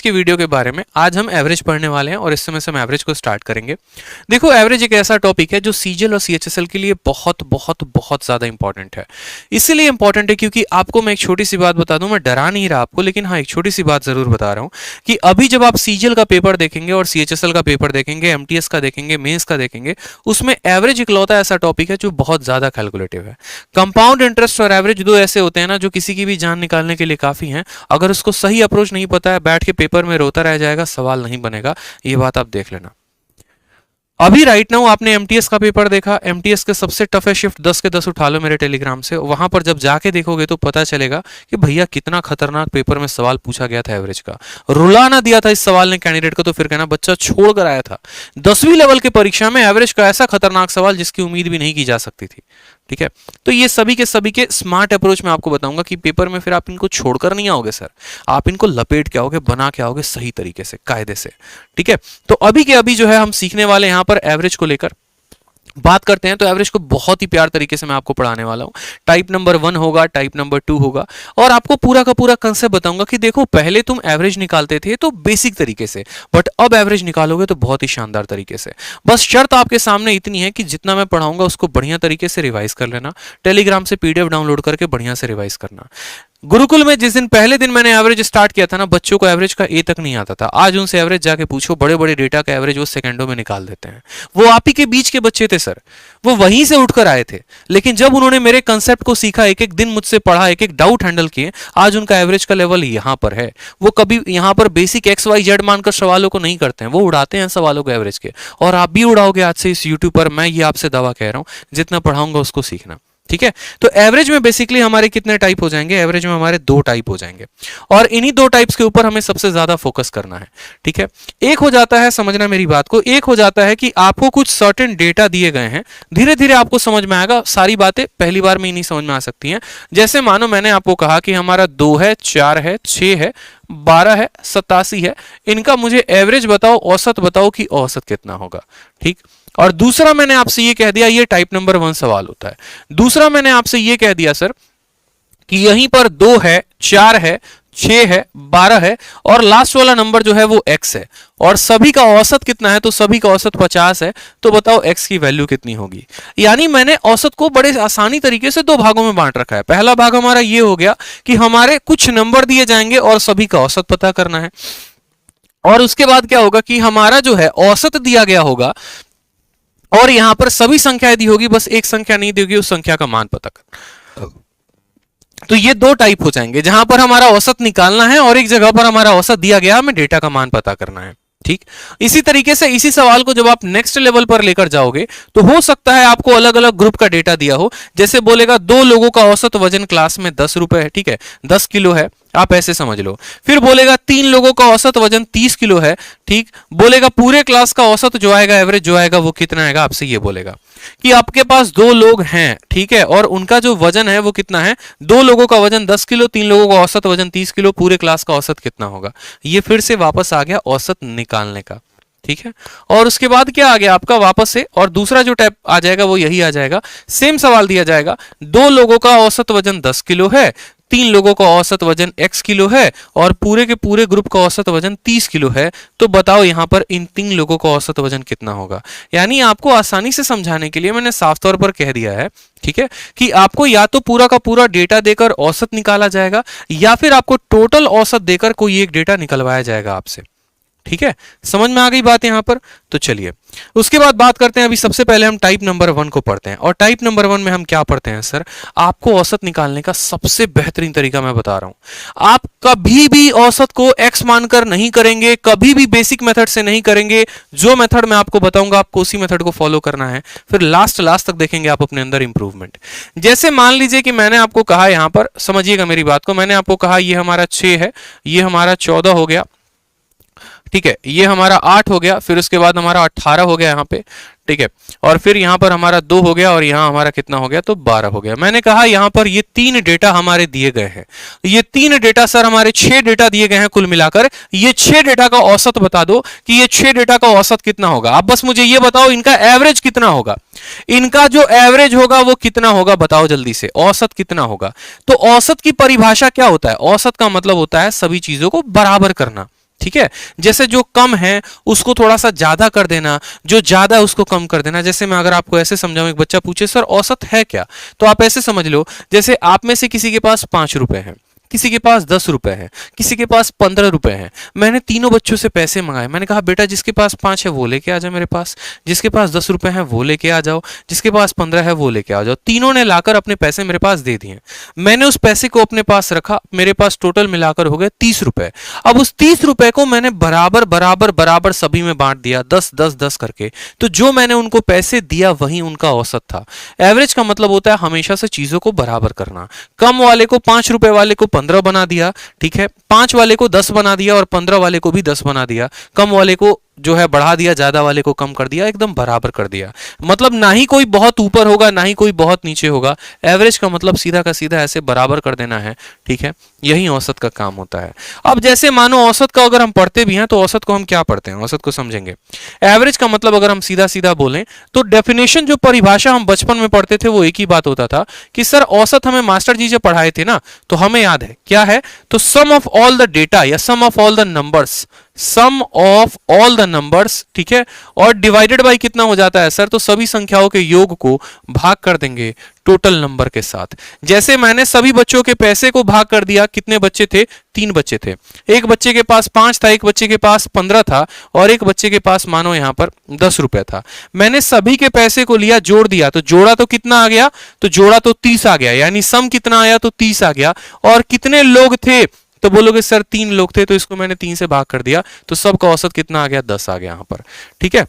के वीडियो के बारे में। आज हम एवरेज पढ़ने वाले हैं और इस समय से हम एवरेज को स्टार्ट करेंगे। देखो, एवरेज एक ऐसा टॉपिक है जो सीजीएल और सीएचएसएल के लिए बहुत बहुत बहुत ज्यादा इंपॉर्टेंट है। इसीलिए इंपॉर्टेंट है क्योंकि आपको मैं एक छोटी सी बात बता दूं, मैं डरा नहीं रहा आपको, लेकिन हाँ एक छोटी सी बात जरूर बता रहा हूं कि अभी जब आप सीजीएल का पेपर देखेंगे और सीएचएसएल का पेपर देखेंगे, एमटीएस का देखेंगे, मेंस का देखेंगे, उसमें एवरेज इकलौता ऐसा टॉपिक है जो बहुत ज्यादा कैलकुलेटिव है। कंपाउंड इंटरेस्ट और एवरेज दो ऐसे होते हैं ना जो किसी की भी जान निकालने के लिए काफी हैं। अगर उसको सही अप्रोच नहीं पता है, बैठ के पेपर में रोता रह जाएगा, सवाल नहीं बनेगा। ये बात आप देख लेना। अभी राइट नाउ आपने एमटीएस का पेपर देखा, एमटीएस के सबसे टफ है शिफ्ट 10 के 10 उठा लो मेरे टेलीग्राम से। वहां पर जब जाके देखोगे तो पता चलेगा कि भैया कितना खतरनाक पेपर में सवाल पूछा गया था एवरेज का। रुला ना दिया था इस सवाल ने कैंडिडेट को, तो फिर कहना बच्चा छोड़ कर आया था। 10वीं लेवल की परीक्षा में एवरेज का ऐसा खतरनाक सवाल जिसकी उम्मीद भी नहीं की जा सकती थी। ठीक है, तो ये सभी के स्मार्ट अप्रोच में आपको बताऊंगा कि पेपर में फिर आप इनको छोड़कर नहीं आओगे सर, आप इनको लपेट के आओगे, बना के आओगे सही तरीके से, कायदे से। ठीक है, तो अभी के अभी जो है हम सीखने वाले यहां पर एवरेज को लेकर बात करते हैं। तो एवरेज को बहुत ही प्यार तरीके से मैं आपको पढ़ाने वाला हूं। टाइप नंबर 1 होगा, टाइप नंबर 2 होगा, और आपको पूरा का पूरा कंसेप्ट बताऊंगा कि देखो पहले तुम एवरेज निकालते थे तो बेसिक तरीके से, बट अब एवरेज निकालोगे तो बहुत ही शानदार तरीके से। बस शर्त आपके सामने इतनी है कि जितना मैं पढ़ाऊंगा उसको बढ़िया तरीके से रिवाइज कर लेना, टेलीग्राम से पीडीएफ डाउनलोड करके बढ़िया से रिवाइज करना। गुरुकुल में जिस दिन पहले दिन मैंने एवरेज स्टार्ट किया था ना, बच्चों को एवरेज का ए तक नहीं आता था। आज उनसे एवरेज जाके पूछो, बड़े बड़े डेटा का एवरेज वो सेकंडों में निकाल देते हैं। वो आप ही के बीच के बच्चे थे सर, वो वहीं से उठकर आए थे, लेकिन जब उन्होंने मेरे कंसेप्ट को सीखा, एक एक दिन मुझसे पढ़ा, एक एक डाउट हैंडल किए, आज उनका एवरेज का लेवल यहां पर है। वो कभी यहां पर बेसिक XYZ मानकर सवालों को नहीं करते हैं, वो उड़ाते हैं सवालों को एवरेज के। और आप भी उड़ाओगे आज से इस यूट्यूब पर, मैं ये आपसे दावा कह रहा हूं। जितना पढ़ाऊंगा उसको सीखना। ठीक है, तो एवरेज में बेसिकली हमारे कितने टाइप हो जाएंगे? एवरेज में हमारे 2 टाइप हो जाएंगे, और इन्हीं 2 टाइप्स के ऊपर हमें सबसे ज्यादा फोकस करना है। ठीक है, एक हो जाता है, समझना मेरी बात को, एक हो जाता है कि आपको कुछ सर्टेन डेटा दिए गए हैं, धीरे धीरे आपको समझ में आएगा। सारी बातें पहली बार में ही नहीं समझ में आ सकती हैं। जैसे मानो मैंने आपको कहा कि हमारा 2 है, 4 है, 6 है, 12 है, 87 है, इनका मुझे एवरेज बताओ, औसत बताओ कि औसत कितना होगा। ठीक, और दूसरा मैंने आपसे ये कह दिया, ये टाइप नंबर 1 सवाल होता है। दूसरा मैंने आपसे ये कह दिया सर कि यहीं पर 2 है, 4 है, 6 है, 12 है, और लास्ट वाला नंबर जो है वो x है, और सभी का औसत कितना है? तो सभी का औसत 50 है। तो बताओ x की वैल्यू कितनी होगी? यानी मैंने औसत को बड़े आसानी तरीके से 2 भागों में बांट रखा है। पहला भाग हमारा ये हो गया कि हमारे कुछ नंबर दिए जाएंगे और सभी का औसत पता करना है, और उसके बाद क्या होगा कि हमारा जो है औसत दिया गया होगा और यहां पर सभी संख्याएं दी होगी, बस एक संख्या नहीं दी होगी, उस संख्या का मान पता कर। तो ये 2 टाइप हो जाएंगे, जहां पर हमारा औसत निकालना है और एक जगह पर हमारा औसत दिया गया, हमें डेटा का मान पता करना है। ठीक, इसी तरीके से इसी सवाल को जब आप नेक्स्ट लेवल पर लेकर जाओगे तो हो सकता है आपको अलग अलग ग्रुप का डेटा दिया हो। जैसे बोलेगा 2 लोगों का औसत वजन क्लास में 10 रुपए है, ठीक है, 10 किलो है, आप ऐसे समझ लो। फिर बोलेगा 3 लोगों का औसत वजन 30 किलो है। ठीक, बोलेगा पूरे क्लास का औसत जो आएगा, एवरेज जो आएगा वो कितना आएगा? आपसे ये बोलेगा कि आपके पास 2 लोग हैं, ठीक है, और उनका जो वजन है वो कितना है? 2 लोगों का वजन 10 किलो, 3 लोगों का औसत वजन 30 किलो, पूरे क्लास का औसत कितना होगा? ये फिर से वापस आ गया औसत निकालने का। ठीक है, और उसके बाद क्या आ गया आपका वापस से, और दूसरा जो टाइप आ जाएगा वो यही आ जाएगा। सेम सवाल दिया जाएगा, 2 लोगों का औसत वजन 10 किलो है, 3 लोगों का औसत वजन x किलो है, और पूरे के पूरे ग्रुप का औसत वजन 30 किलो है। तो बताओ यहां पर इन 3 लोगों का औसत वजन कितना होगा? यानी आपको आसानी से समझाने के लिए मैंने साफ तौर पर कह दिया है, ठीक है, कि आपको या तो पूरा का पूरा डेटा देकर औसत निकाला जाएगा, या फिर आपको टोटल औसत देकर कोई एक डेटा निकलवाया जाएगा आपसे। ठीक है, समझ में आ गई बात यहां पर? तो चलिए उसके बाद बात करते हैं। अभी सबसे पहले हम टाइप नंबर 1 को पढ़ते हैं, और टाइप नंबर 1 में हम क्या पढ़ते हैं सर? आपको औसत निकालने का सबसे बेहतरीन तरीका मैं बता रहा हूं। आप कभी भी औसत को x मानकर नहीं करेंगे, कभी भी बेसिक मेथड से नहीं करेंगे। जो मेथड मैं आपको बताऊंगा आपको उसी मेथड को फॉलो करना है, फिर लास्ट तक देखेंगे आप अपने अंदर इंप्रूवमेंट। जैसे मान लीजिए कि मैंने आपको कहा, यहां पर समझिएगा मेरी बात को, मैंने आपको कहा ये हमारा 6 है, ये हमारा 14 हो गया, ठीक है, ये हमारा 8 हो गया, फिर उसके बाद हमारा 18 हो गया यहाँ पे। ठीक है, और फिर यहां पर हमारा 2 हो गया, और यहां हमारा कितना हो गया? तो 12 हो गया। मैंने कहा यहां पर ये 3 डेटा हमारे दिए गए हैं। ये 3 डेटा सर हमारे 6 डेटा दिए गए हैं कुल मिलाकर। ये 6 डेटा का औसत बता दो कि ये 6 डेटा का औसत कितना होगा। आप बस मुझे ये बताओ इनका एवरेज कितना होगा, इनका जो एवरेज होगा वो कितना होगा? बताओ जल्दी से, औसत कितना होगा? तो औसत की परिभाषा क्या होता है? औसत का मतलब होता है सभी चीजों को बराबर करना। ठीक है। जैसे जो कम है उसको थोड़ा सा ज्यादा कर देना, जो ज्यादा है उसको कम कर देना। जैसे मैं अगर आपको ऐसे समझाऊं, एक बच्चा पूछे सर औसत है क्या, तो आप ऐसे समझ लो, जैसे आप में से किसी के पास 5 रुपए हैं, किसी के पास 10 रुपए है, किसी के पास 15 रुपए है। मैंने तीनों बच्चों से पैसे मंगाए, मैंने कहा बेटा जिसके पास 5 है वो लेके आ जाओ मेरे पास, जिसके पास 10 रुपए है वो लेके आ जाओ, जिसके पास 15 है वो लेके आ जाओ। तीनों ने लाकर अपने पैसे मेरे पास दे दिए। मैंने उस पैसे को अपने पास रखा, मेरे पास टोटल मिलाकर हो गए 30 रुपए। अब उस 30 रुपए को मैंने बराबर बराबर बराबर सभी में बांट दिया, 10 10 10 करके। तो जो मैंने उनको पैसे दिया वही उनका औसत था। एवरेज का मतलब होता है हमेशा से चीजों को बराबर करना। कम वाले को 5 रुपए वाले को 15 बना दिया, ठीक है, 5 वाले को 10 बना दिया और 15 वाले को भी 10 बना दिया। कम वाले को जो है बढ़ा दिया, ज्यादा वाले को कम कर दिया, एकदम बराबर कर दिया। मतलब ना ही कोई बहुत ऊपर होगा ना ही कोई बहुत नीचे होगा। एवरेज का मतलब सीधा का सीधा ऐसे बराबर कर देना है, ठीक है। यही औसत का काम होता है। अब जैसे मानो औसत का अगर हम पढ़ते भी हैं तो औसत को हम क्या पढ़ते हैं, औसत को समझेंगे। एवरेज का मतलब अगर हम सीधा सीधा बोलें तो डेफिनेशन, जो परिभाषा हम बचपन में पढ़ते थे वो एक ही बात होता था कि सर औसत हमें मास्टर जी जब पढ़ाए थे ना, तो हमें याद है क्या है, तो sum of all the data या sum of all the numbers, sum of all the numbers, ठीक है, और डिवाइडेड बाय कितना हो जाता है सर, तो सभी संख्याओं के योग को भाग कर देंगे टोटल नंबर के साथ। जैसे मैंने सभी बच्चों के पैसे को भाग कर दिया, कितने बच्चे थे, 3 बच्चे थे, एक बच्चे के पास 5 था, एक बच्चे के पास 15 था और एक बच्चे के पास मानो यहां पर 10 रुपए था। मैंने सभी के पैसे को लिया, जोड़ दिया, तो जोड़ा तो कितना आ गया, तो जोड़ा तो 30 आ गया, यानी सम कितना आया, तो 30 आ गया। और कितने लोग थे, तो बोलोगे सर 3 लोग थे, तो इसको मैंने 3 से भाग कर दिया, तो सबका औसत कितना आ गया, 10 आ गया यहां पर, ठीक है।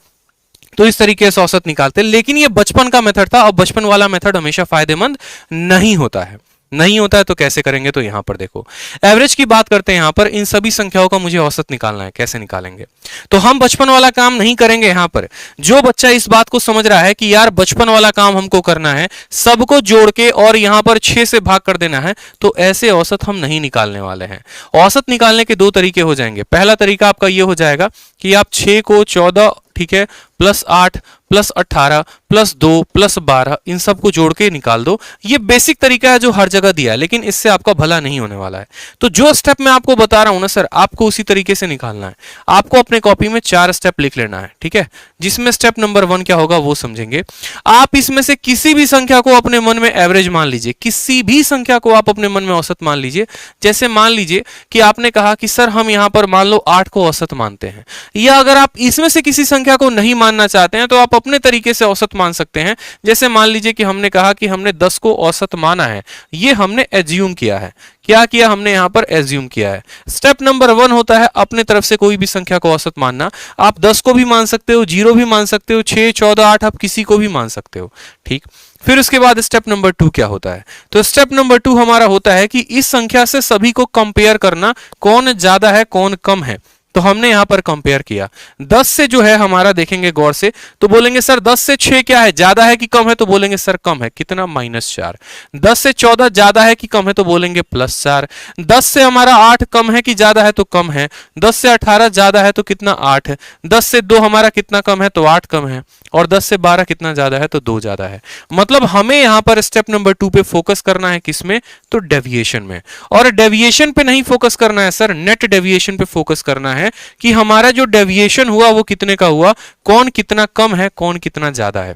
तो इस तरीके से औसत निकालते हैं, लेकिन ये बचपन का मेथड था और बचपन वाला मेथड हमेशा फायदेमंद नहीं होता है। नहीं होता है तो कैसे करेंगे, तो यहां पर देखो एवरेज की बात करते हैं। यहां पर इन सभी संख्याओं का मुझे औसत निकालना है, कैसे निकालेंगे, तो हम बचपन वाला काम नहीं करेंगे। यहां पर जो बच्चा इस बात को समझ रहा है कि यार बचपन वाला काम हमको करना है, सबको जोड़ के और यहां पर 6 से भाग कर देना है, तो ऐसे औसत हम नहीं निकालने वाले हैं। औसत निकालने के 2 तरीके हो जाएंगे। पहला तरीका आपका ये हो जाएगा कि आप 6 को 14, ठीक है, प्लस 8 प्लस 18 प्लस 2 प्लस 12 इन सब को जोड़ के निकाल दो। ये बेसिक तरीका है जो हर जगह दिया है, लेकिन इससे आपका भला नहीं होने वाला है। तो जो स्टेप मैं आपको बता रहा हूं ना सर, आपको उसी तरीके से निकालना है। आपको अपने कॉपी में 4 स्टेप लिख लेना है, ठीक है, जिसमें स्टेप नंबर 1 क्या होगा वो समझेंगे। आप इसमें से किसी भी संख्या को अपने मन में एवरेज मान लीजिए, किसी भी संख्या को आप अपने मन में औसत मान लीजिए। जैसे मान लीजिए कि आपने कहा कि सर हम यहां पर मान लो 8 को औसत मानते हैं, या अगर आप इसमें से किसी संख्या को नहीं मानना चाहते हैं तो आप अपने तरीके से औसत मान सकते हैं। जैसे मान लीजिए कि हमने कहा कि हमने 10 को औसत माना है, ये हमने एज्यूम किया है। क्या किया हमने यहां पर, एज्यूम किया है। स्टेप नंबर 1 होता है अपने तरफ से कोई भी संख्या को औसत मानना। आप 10 को भी मान सकते हो, 0 भी मान सकते हो, 6 14 8 आप किसी को भी मान सकते हो, ठीक। फिर उसके बाद स्टेप नंबर 2 क्या होता है, तो स्टेप नंबर 2 हमारा होता है कि इस संख्या से सभी को कंपेयर करना, कौन ज्यादा है कौन कम है। तो हमने यहां पर कंपेयर किया 10 से, जो है हमारा देखेंगे गौर से, तो बोलेंगे सर 10 से 6 क्या है, ज्यादा है कि कम है, तो बोलेंगे सर कम है, कितना, -4। 10 से 14 ज्यादा है कि कम है, तो बोलेंगे +4। 10 से हमारा 8 कम है कि ज्यादा है, तो कम है। 10 से 18 ज्यादा है, तो कितना, 8 है। 10 से 2 हमारा कितना कम है, तो 8 कम है। और 10 से 12 कितना ज्यादा है, तो 2 ज्यादा है। मतलब हमें यहां पर स्टेप नंबर 2 पे फोकस करना है, किसमें, तो डेविएशन में। और डेविएशन पे नहीं फोकस करना है सर, नेट डेविएशन पे फोकस करना है कि हमारा जो डेविएशन हुआ वो कितने का हुआ, कौन कितना कम है कौन कितना ज्यादा है।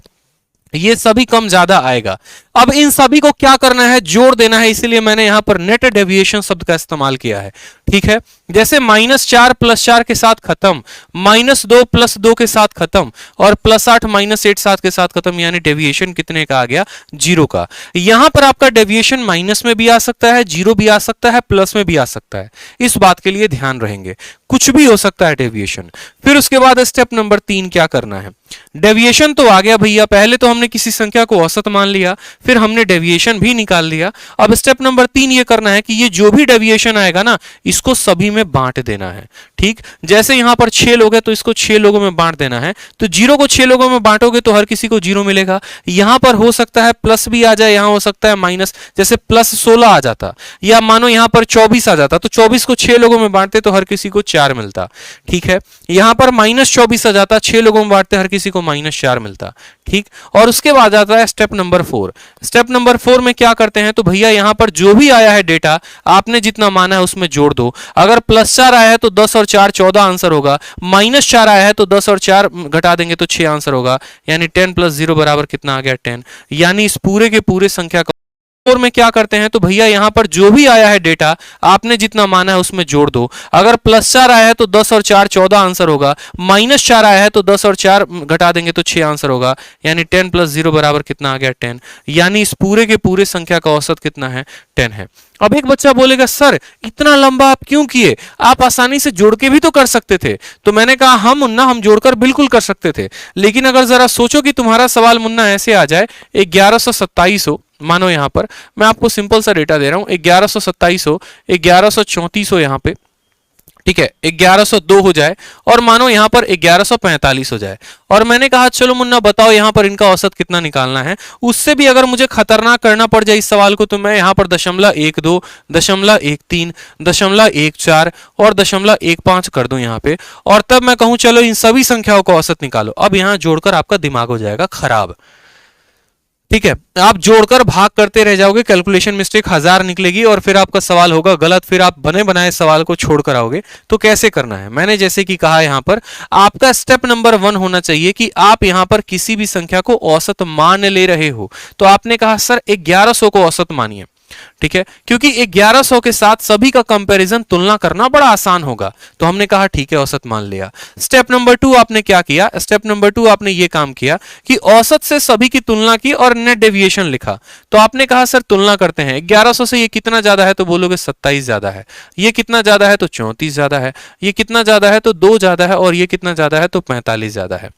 ये सभी कम ज्यादा आएगा। अब इन सभी को क्या करना है, जोड़ देना है, इसीलिए मैंने यहां पर नेट डेविएशन शब्द का इस्तेमाल किया है, ठीक है। जैसे -4 + 4 के साथ खत्म, -2 + 2 के साथ खत्म, और +8 -8 7 के साथ खत्म, यानी डेविएशन कितने का आ गया, 0 का। यहां पर आपका डेविएशन माइनस में भी आ सकता है, 0 भी आ सकता है, प्लस में भी आ सकता है। इस बात के लिए ध्यान रहेंगे, कुछ भी हो सकता है डेविएशन। फिर उसके बाद स्टेप नंबर 3 क्या करना है, डेविएशन तो आ गया भैया, पहले तो हमने किसी संख्या को औसत मान लिया, फिर हमने डेविएशन भी निकाल लिया। अब स्टेप नंबर 3 ये करना है कि ये जो भी डेविएशन आएगा ना, इसको सभी में बांट देना है, ठीक। जैसे यहां पर 6 लोग हैं तो इसको 6 लोगों में बांट देना है। तो 0 को 6 लोगों में बांटोगे तो हर किसी को 0 मिलेगा। यहां पर हो सकता है प्लस भी आ जाए, यहां हो सकता है माइनस, जैसे +16 आ जाता, या मानो यहां पर 24 आ जाता, तो 24 को 6 लोगों में बांटते तो हर किसी को 4 मिलता, ठीक है। यहां पर -24 आ जाता, 6 लोगों में बांटते हर किसी को -4 मिलता, ठीक। और उसके बाद आता है स्टेप नंबर 4। स्टेप नंबर 4 में क्या करते हैं, तो भैया यहां पर जो भी आया है डेटा आपने जितना माना है उसमें जोड़ दो। अगर +4 आया है तो 10 और 4 14 आंसर होगा, -4 आया है तो 10 और 4 घटा देंगे तो 6 आंसर होगा, यानी 10 + 0 बराबर कितना आ गया 10। यानी इस पूरे के पूरे संख्या का और में क्या करते हैं, तो भैया यहां पर जो भी आया है डेटा आपने जितना माना है उसमें जोड़ दो। अगर +4 आया है तो 10 और 4 14 आंसर होगा, -4 आया है तो 10 और 4 घटा देंगे तो 6 आंसर होगा, यानी 10 + 0 बराबर कितना आ गया 10। यानी इस पूरे के पूरे संख्या का औसत कितना है 10 है। अब एक बच्चा बोलेगा सर इतना लंबा आप क्यों किए, आप आसानी से जोड़ के भी तो कर सकते थे। तो मैंने कहा हाँ मुन्ना, हम जोड़कर बिल्कुल कर सकते थे, लेकिन अगर जरा सोचो कि तुम्हारा सवाल मुन्ना ऐसे आ जाए 1127 हो, मानो यहां पर मैं आपको सिंपल सा डेटा दे रहा हूं, 1127 हो, 1134 हो यहां पे, ठीक है, 1102 हो जाए, और मानो यहां पर 1145 हो जाए, और मैंने कहा चलो मुन्ना बताओ यहां पर इनका औसत कितना निकालना है। उससे भी अगर मुझे खतरनाक करना पड़ जाए इस सवाल को, तो मैं यहां पर 0.12, 0.13, 0.14 और 0.15 कर दूं यहां पे, और तब मैं कहूं चलो इन सभी संख्याओं का औसत निकालो। अब यहां जोड़कर आपका दिमाग हो जाएगा खराब, ठीक है, आप जोड़कर भाग करते रह जाओगे, कैलकुलेशन मिस्टेक 1000 निकलेगी, और फिर आपका सवाल होगा गलत, फिर आप बने बनाए सवाल को छोड़ कर आओगे। तो कैसे करना है, मैंने जैसे कि कहा यहां पर आपका स्टेप नंबर 1 होना चाहिए कि आप यहां पर किसी भी संख्या को औसत मान ले रहे हो। तो आपने कहा सर 1100 को औसत मानिए, ठीक है, क्योंकि 1100 के साथ सभी का कंपैरिजन तुलना करना बड़ा आसान होगा। तो हमने कहा ठीक है औसत मान लिया। स्टेप नंबर 2 आपने क्या किया, स्टेप नंबर 2 आपने ये काम किया कि औसत से सभी की तुलना की और नेट डेविएशन लिखा। तो आपने कहा सर तुलना करते हैं, 1100 से ये कितना ज्यादा है, तो बोलोगे 27 ज्यादा है, ये कितना ज्यादा है तो 34 ज्यादा है, ये कितना ज्यादा है तो 2 ज्यादा है, और ये कितना ज्यादा है तो 45 ज्यादा है।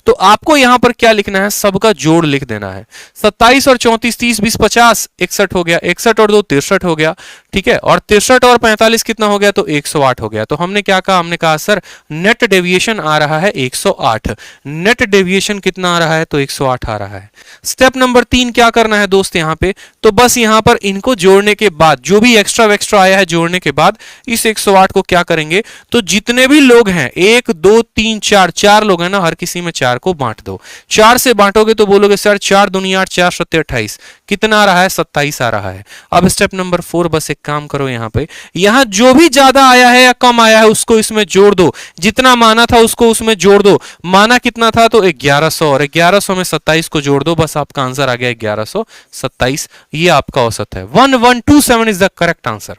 तो आपको यहां पर क्या लिखना है, सबका जोड़ लिख देना है। 27 और 34, 30 20 50, 61 हो गया, 61 और 2 63 हो गया, ठीक है, और 63 और 45 कितना हो गया, तो 108 हो गया। तो हमने क्या कहा, हमने कहा सर नेट डेविएशन आ रहा है 108, नेट डेविएशन कितना आ रहा है, तो 108 आ रहा है। स्टेप नंबर 3 क्या करना है दोस्त यहां पे, तो बस यहां पर इनको जोड़ने के बाद जो भी एक्स्ट्रा आया है जोड़ने के बाद इस 108 को क्या करेंगे, तो जितने भी लोग हैं 1 2 3 4 4 लोग हैं ना, हर किसी में 4 को बांट दो। 4 से बांटोगे तो बोलोगे सर 4 दूनी 8, 4 सत्ते 28, कितना आ रहा है, 27 आ रहा है। अब स्टेप नंबर 4 बस एक काम करो, यहां पे यहां जो भी ज्यादा आया है या कम आया है उसको इसमें जोड़ दो, जितना माना था उसको उसमें जोड़ दो। माना कितना था, तो 1100, और 1100 में 27 को जोड़ दो, बस आपका आंसर आ गया 1127। ये आपका औसत है, 1127 इज द करेक्ट आंसर।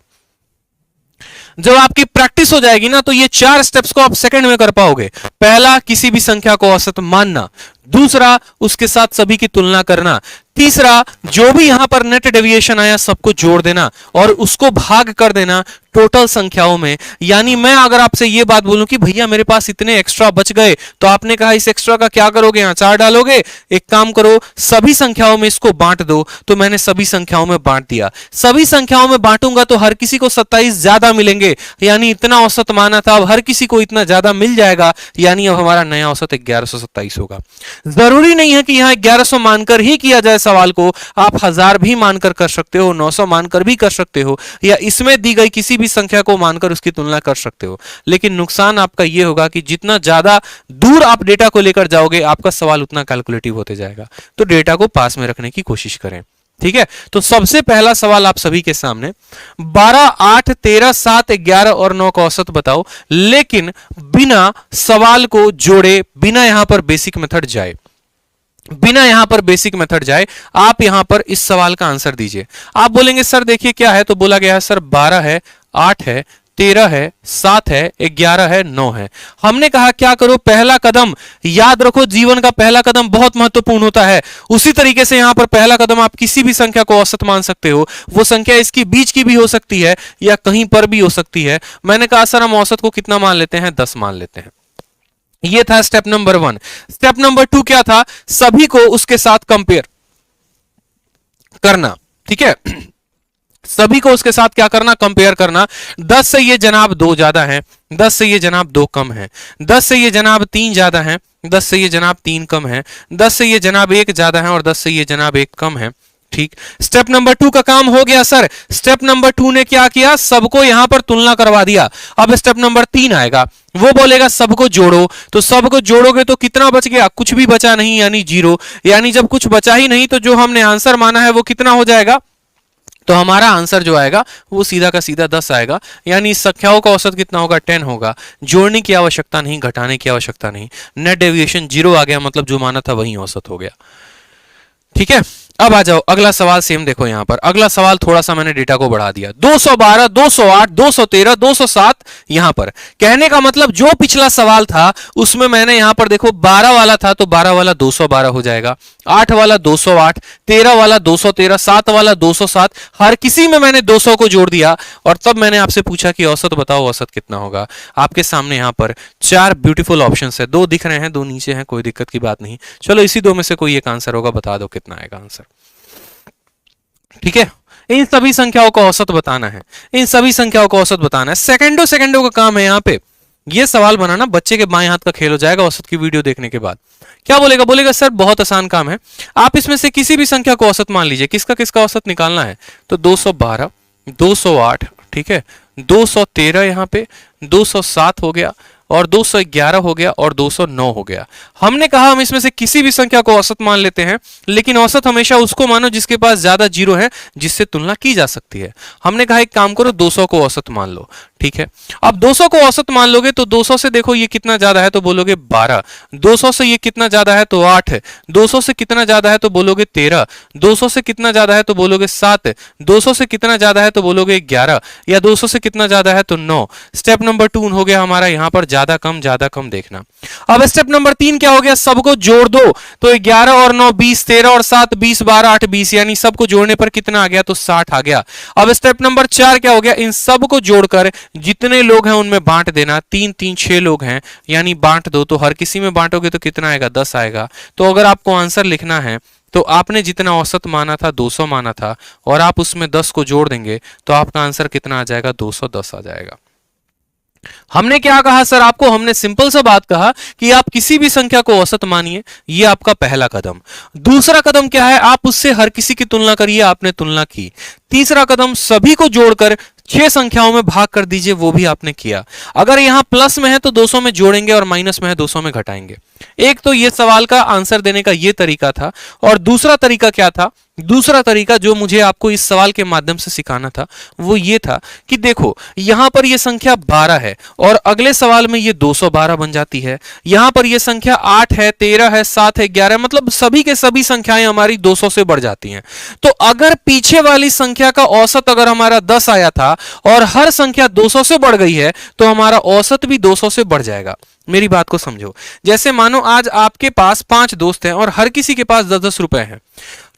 जब आपकी प्रैक्टिस हो जाएगी ना, तो ये 4 स्टेप्स को आप सेकंड में कर पाओगे। पहला, किसी भी संख्या को औसत मानना, दूसरा उसके साथ सभी की तुलना करना, तीसरा जो भी यहां पर नेट डेविएशन आया सबको जोड़ देना और उसको भाग कर देना टोटल संख्याओं में। यानी मैं अगर आपसे ये बात बोलूं कि भैया मेरे पास इतने एक्स्ट्रा बच गए, तो आपने कहा इस एक्स्ट्रा का क्या करोगे, यहां 4 डालोगे। एक काम करो, सभी संख्याओं में इसको बांट दो। तो मैंने सभी संख्याओं में बांट दिया। सभी संख्याओं में बांटूंगा तो हर किसी को 27 ज्यादा मिलेंगे, यानी इतना औसत माना था अब हर किसी को इतना ज्यादा मिल जाएगा, यानी अब हमारा नया औसत 1127 होगा। जरूरी नहीं है कि यहां 1100 मानकर ही किया जाए सवाल को, आप 1000 भी मानकर कर सकते हो, 900 मानकर भी कर सकते हो, या इसमें दी गई किसी भी संख्या को मानकर उसकी तुलना कर सकते हो। लेकिन नुकसान आपका यह होगा कि जितना ज्यादा दूर आप डेटा को लेकर जाओगे आपका सवाल उतना कैलकुलेटिव होते जाएगा। तो डेटा को पास में रखने की कोशिश करें, ठीक है। तो सबसे पहला सवाल आप सभी के सामने, 12 8 13 7 11 और 9 का औसत बताओ, लेकिन बिना सवाल को जोड़े, बिना यहां पर बेसिक मेथड जाए, बिना यहां पर बेसिक मेथड जाए आप यहां पर इस सवाल का आंसर दीजिए। आप बोलेंगे सर देखिए क्या है, तो बोला गया है सर 12 है, 8 है, 13 है, 7 है, 11 है, 9 है। हमने कहा क्या करो, पहला कदम याद रखो, जीवन का पहला कदम बहुत महत्वपूर्ण होता है। उसी तरीके से यहां पर पहला कदम आप किसी भी संख्या को औसत मान सकते हो। वो संख्या इसकी बीच की भी हो सकती है या कहीं पर भी हो सकती है। मैंने कहा सर हम औसत को कितना मान लेते हैं, 10 मान लेते हैं। ये था स्टेप नंबर 1। स्टेप नंबर 2 क्या था, सभी को उसके साथ कंपेयर करना, ठीक है। सभी को उसके साथ क्या करना, कंपेयर करना। 10 से ये जनाब 2 ज्यादा है, 10 से ये जनाब 2 कम है, 10 से ये जनाब 3 ज्यादा है, 10 से ये जनाब 3 कम है, 10 से ये जनाब 1 ज्यादा है और 10 से ये जनाब 1 कम है, ठीक। स्टेप नंबर 2 का काम हो गया सर। स्टेप नंबर 2 ने क्या किया, सबको यहां पर तुलना करवा दिया। अब स्टेप नंबर 3 आएगा। वो बोलेगा सबको जोड़ो, तो सबको जोड़ोगे तो कितना बच गया, कुछ भी बचा नहीं, यानी जीरो। यानी जब कुछ बचा ही नहीं तो जो हमने आंसर माना है वो कितना हो जाएगा, तो हमारा आंसर जो आएगा वो सीधा का सीधा 10 आएगा। यानी इस संख्याओं का औसत कितना होगा, 10 होगा। जोड़ने की आवश्यकता नहीं, घटाने की आवश्यकता नहीं, नेट डेविएशन 0 आ गया, मतलब जो माना था वही औसत हो गया। ठीक है, अब आ जाओ अगला सवाल। सेम देखो यहां पर अगला सवाल, थोड़ा सा मैंने डेटा को बढ़ा दिया। 212, 208, 213, 207। यहां पर कहने का मतलब जो पिछला सवाल था उसमें मैंने यहां पर देखो 12 वाला था तो 12 वाला 212 हो जाएगा, 8 वाला 208, 13 वाला 213, 7 वाला 207। हर किसी में मैंने 200 को जोड़ दिया और तब मैंने आपसे पूछा कि औसत बताओ, औसत कितना होगा। आपके सामने यहां पर 4 ब्यूटीफुल ऑप्शंस है, 2 दिख रहे हैं, 2 नीचे हैं, कोई दिक्कत की बात नहीं। चलो इसी 2 में से कोई एक आंसर होगा, बता दो कितना आएगा आंसर। ठीक है, इन सभी संख्याओं का औसत बताना है, इन सभी संख्याओं का औसत बताना है। सेकंडों सेकंडों का काम है यहाँ पे। ये सवाल बनाना बच्चे के बाएं हाथ का खेल हो जाएगा औसत की वीडियो देखने के बाद। क्या बोलेगा, बोलेगा सर बहुत आसान काम है, आप इसमें से किसी भी संख्या को औसत मान लीजिए। किसका किसका औसत निकालना है, तो 212, 208, ठीक है, 213 यहाँ पे, 207 हो गया और 211 हो गया और 209 हो गया। हमने कहा हम इसमें से किसी भी संख्या को औसत मान लेते हैं, लेकिन औसत हमेशा उसको मानो जिसके पास ज्यादा जीरो है, जिससे तुलना की जा सकती है। हमने कहा एक काम करो, 200 को औसत मान लो। ठीक है, अब 200 को औसत मान लोगे तो 200 से देखो ये कितना ज्यादा है तो बोलोगे 12, 200 से ये कितना ज्यादा है तो 8, 200 से कितना ज्यादा है तो बोलोगे 13, 200 से कितना ज्यादा है तो बोलोगे 7, 200 से कितना ज्यादा है तो बोलोगे 11, या 200 से कितना ज्यादा है तो 9। स्टेप नंबर 2 हो गया हमारा यहाँ पर ज्यादा कम देखना। अब स्टेप नंबर 3 क्या हो गया, सबको जोड़ दो, तो 11 और 9 20, 13 और 7 20, 12 8 20, यानी सबको जोड़ने पर कितना आ गया, तो 60 आ गया। अब स्टेप नंबर 4 क्या हो गया, इन सबको जोड़कर जितने लोग हैं उनमें बांट देना। 3 3 6 लोग हैं, यानी बांट दो, तो हर किसी में बांटोगे तो कितना आएगा, 10 आएगा। तो अगर आपको आंसर लिखना है तो आपने जितना औसत माना था 200 माना था, और आप उसमें 10 को जोड़ देंगे तो आपका आंसर कितना आ जाएगा, 210 आ जाएगा। हमने क्या कहा सर आपको, हमने सिंपल सा बात कहा कि आप किसी भी संख्या को औसत मानिए, ये आपका पहला कदम। दूसरा कदम क्या है, आप उससे हर किसी की तुलना करिए, आपने तुलना की। तीसरा कदम, सभी को जोड़कर 6 संख्याओं में भाग कर दीजिए, वो भी आपने किया। अगर यहां प्लस में है तो 200 में जोड़ेंगे और माइनस में है 200 में घटाएंगे। एक तो ये सवाल का आंसर देने का ये तरीका था, और दूसरा तरीका क्या था, दूसरा तरीका जो मुझे आपको इस सवाल के माध्यम से सिखाना था वो ये था कि देखो यहां पर ये संख्या 12 है और अगले सवाल में ये 212 बन जाती है। यहां पर ये संख्या 8 है, 13 है, 7 है, 11, मतलब सभी के सभी संख्याएं हमारी 200 से बढ़ जाती हैं। तो अगर पीछे वाली संख्या का औसत अगर हमारा 10 आया था और हर संख्या 200 से बढ़ गई है तो हमारा औसत भी 200 से बढ़ जाएगा। मेरी बात को समझो, जैसे मानो आज आपके पास 5 दोस्त हैं और हर किसी के पास 10-10 रुपए हैं।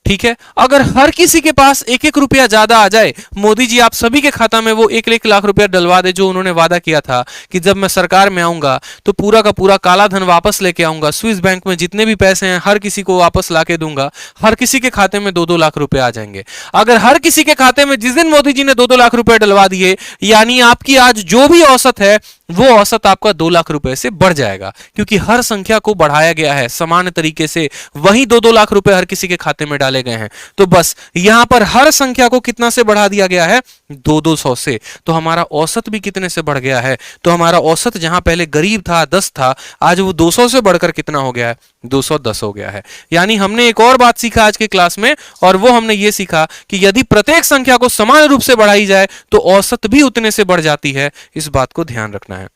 ठीक है, अगर हर किसी के पास 1-1 रुपया ज्यादा आ जाए, मोदी जी आप सभी के खाता में वो 1 लाख रुपया डलवा दे, जो उन्होंने वादा किया था कि जब मैं सरकार में आऊंगा तो पूरा का पूरा काला धन वापस लेके आऊंगा, स्विस बैंक में जितने भी पैसे हैं हर किसी को वापस लाके दूंगा, हर किसी के खाते में 2-2 लाख रुपए आ जाएंगे। अगर हर किसी के खाते में जिस दिन मोदी जी ने 2-2 लाख रुपए डलवा दिए, यानी आपकी आज जो भी औसत है वो औसत आपका 2 लाख रुपए से बढ़ जाएगा, क्योंकि हर संख्या को बढ़ाया गया है समान तरीके से, वही 2-2 लाख रुपए हर किसी के खाते में डाले गए हैं। तो बस यहां पर हर संख्या को कितना से बढ़ा दिया गया है, 2-200 से। तो हमारा औसत भी कितने से बढ़ गया है, तो हमारा औसत जहां पहले गरीब था 10 था, आज वो 200 से बढ़कर कितना हो गया है, 210 हो गया है। यानी हमने एक और बात सीखा आज के क्लास में, और वो हमने ये सीखा कि यदि प्रत्येक संख्या को समान रूप से बढ़ाई जाए तो औसत भी उतने से बढ़ जाती है। इस बात को ध्यान रखना है।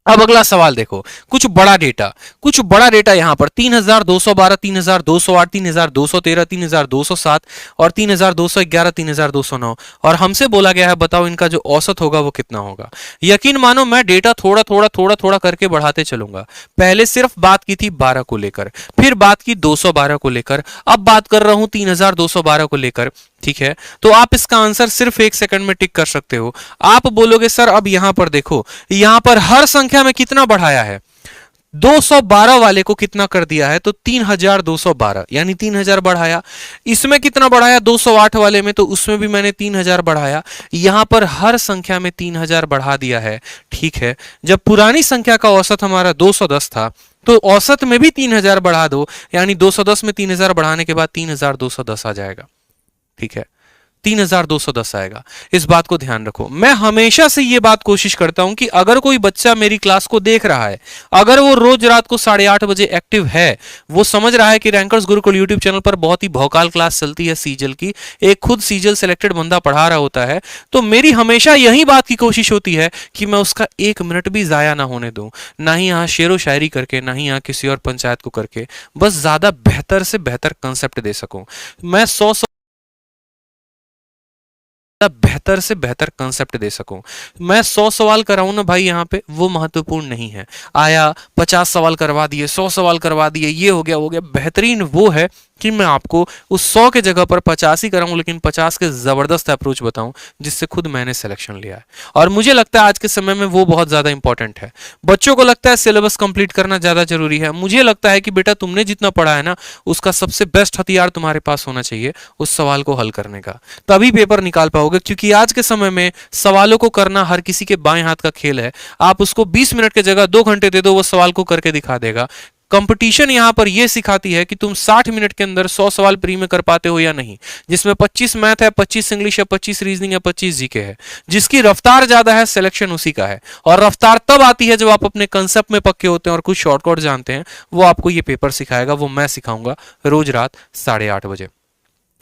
अब अगला सवाल देखो, कुछ बड़ा डेटा यहां पर 3212, 3208, 3213, 3207 और 3211, 3209, और हमसे बोला गया है बताओ इनका जो औसत होगा वो कितना होगा। यकीन मानो मैं डेटा थोड़ा थोड़ा करके बढ़ाते चलूंगा। पहले सिर्फ बात की थी 12 को लेकर, फिर बात की 212 को लेकर, अब बात कर रहा हूं 3212 को लेकर। ठीक है, तो आप इसका आंसर सिर्फ 1 सेकंड में टिक कर सकते हो। आप बोलोगे सर अब यहां पर देखो, यहां पर हर संख्या में कितना बढ़ाया है, 212 वाले को कितना कर दिया है, तो 3212, यानी 3000 बढ़ाया। इसमें कितना बढ़ाया, 208 वाले में, तो उसमें भी मैंने 3000 बढ़ाया। यहां पर हर संख्या में 3000 बढ़ा दिया है। ठीक है, जब पुरानी संख्या का औसत हमारा 210 था तो औसत में भी 3000 बढ़ा दो, यानी 210 में 3000 बढ़ाने के बाद 3210 आ जाएगा। ठीक है, 3210 आएगा। इस बात को ध्यान रखो। मैं हमेशा से ये बात कोशिश करता हूं कि अगर कोई बच्चा मेरी क्लास को देख रहा है, अगर वो रोज रात को 8:30 बजे एक्टिव है, वो समझ रहा है कि रैंकर्स गुरुकुल यूट्यूब चैनल पर बहुत ही भौकाल क्लास चलती है सीजल की, एक खुद सीजल सेलेक्टेड बंदा पढ़ा रहा होता है, तो मेरी हमेशा यही बात की कोशिश होती है कि मैं उसका 1 मिनट भी जाया ना होने दूं, ना ही यहाँ शेरो शायरी करके, ना ही यहाँ किसी और पंचायत को करके, बस ज्यादा बेहतर से बेहतर कंसेप्ट दे सकूं। मैं 100 बेहतर से बेहतर कंसेप्ट दे सकूं। मैं 100 सवाल कराऊं ना भाई, यहाँ पे वो महत्वपूर्ण नहीं है। आया 50 सवाल करवा दिए, 100 सवाल करवा दिए, ये हो गया वो गया। बेहतरीन वो है कि मैं आपको उस 100 के जगह पर 50 ही कराऊं, लेकिन 50 के जबरदस्त अप्रोच बताऊं जिससे खुद मैंने सिलेक्शन लिया है। और मुझे लगता है आज के समय में वो बहुत ज्यादा इंपॉर्टेंट है। बच्चों को लगता है सिलेबस कंप्लीट करना ज्यादा जरूरी है। मुझे लगता है कि बेटा तुमने जितना पढ़ा है ना, उसका सबसे बेस्ट हथियार तुम्हारे पास होना चाहिए उस सवाल को हल करने का, तभी पेपर निकाल पाओगे। क्योंकि आज के समय में सवालों को करना हर किसी के बाएं हाथ का खेल है। आप उसको 20 मिनट की जगह 2 घंटे दे दो, वो सवाल को करके दिखा देगा। कंपटीशन यहां पर यह सिखाती है कि तुम 60 मिनट के अंदर 100 सवाल प्री में कर पाते हो या नहीं, जिसमें 25 मैथ है, 25 इंग्लिश है, 25 रीजनिंग है, 25 जीके है। जिसकी रफ्तार ज्यादा है, सिलेक्शन उसी का है। और रफ्तार तब आती है जब आप अपने कंसेप्ट में पक्के होते हैं और कुछ शॉर्टकट जानते हैं। वो आपको ये पेपर सिखाएगा, वो मैं सिखाऊंगा रोज रात 8:30 बजे।